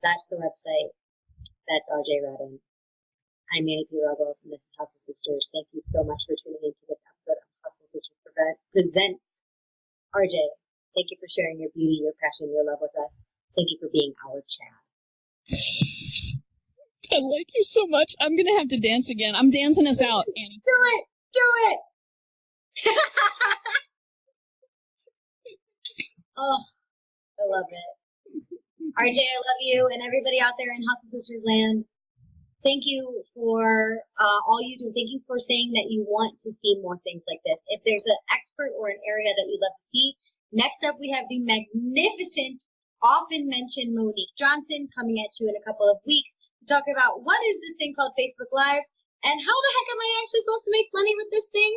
That's the website. That's RJ Redden. I'm Annie P. Ruggles, and this is Hustle Sisters. Thank you so much for tuning into this episode of Hustle Sisters Presents. RJ, thank you for sharing your beauty, your passion, your love with us. Thank you for being our Chad. I like you so much. I'm going to have to dance again. I'm dancing us out, Annie. Do it! Oh, I love it. RJ, I love you, and everybody out there in Hustle Sisters land. Thank you for all you do. Thank you for saying that you want to see more things like this. If there's an expert or an area that you'd love to see, next up we have the magnificent, often mentioned Monique Johnson coming at you in a couple of weeks to talk about what is this thing called Facebook Live and how the heck am I actually supposed to make money with this thing?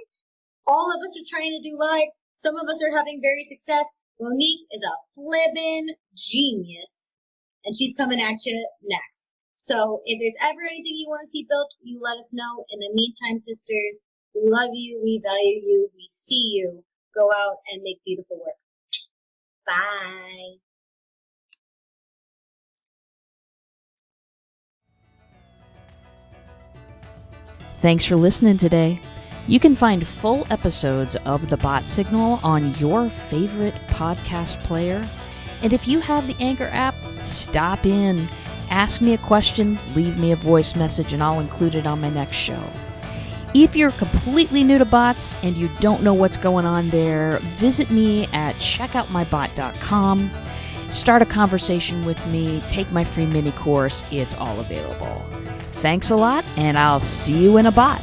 All of us are trying to do lives. Some of us are having very success. Monique is a flippin' genius, and she's coming at you next. So if there's ever anything you want to see built, you let us know. In the meantime, sisters, we love you, we value you, we see you. Go out and make beautiful work. Bye. Thanks for listening today. You can find full episodes of The Bot Signal on your favorite podcast player. And if you have the Anchor app, stop in. Ask me a question, leave me a voice message, and I'll include it on my next show. If you're completely new to bots and you don't know what's going on there, visit me at checkoutmybot.com. Start a conversation with me. Take my free mini course. It's all available. Thanks a lot, and I'll see you in a bot.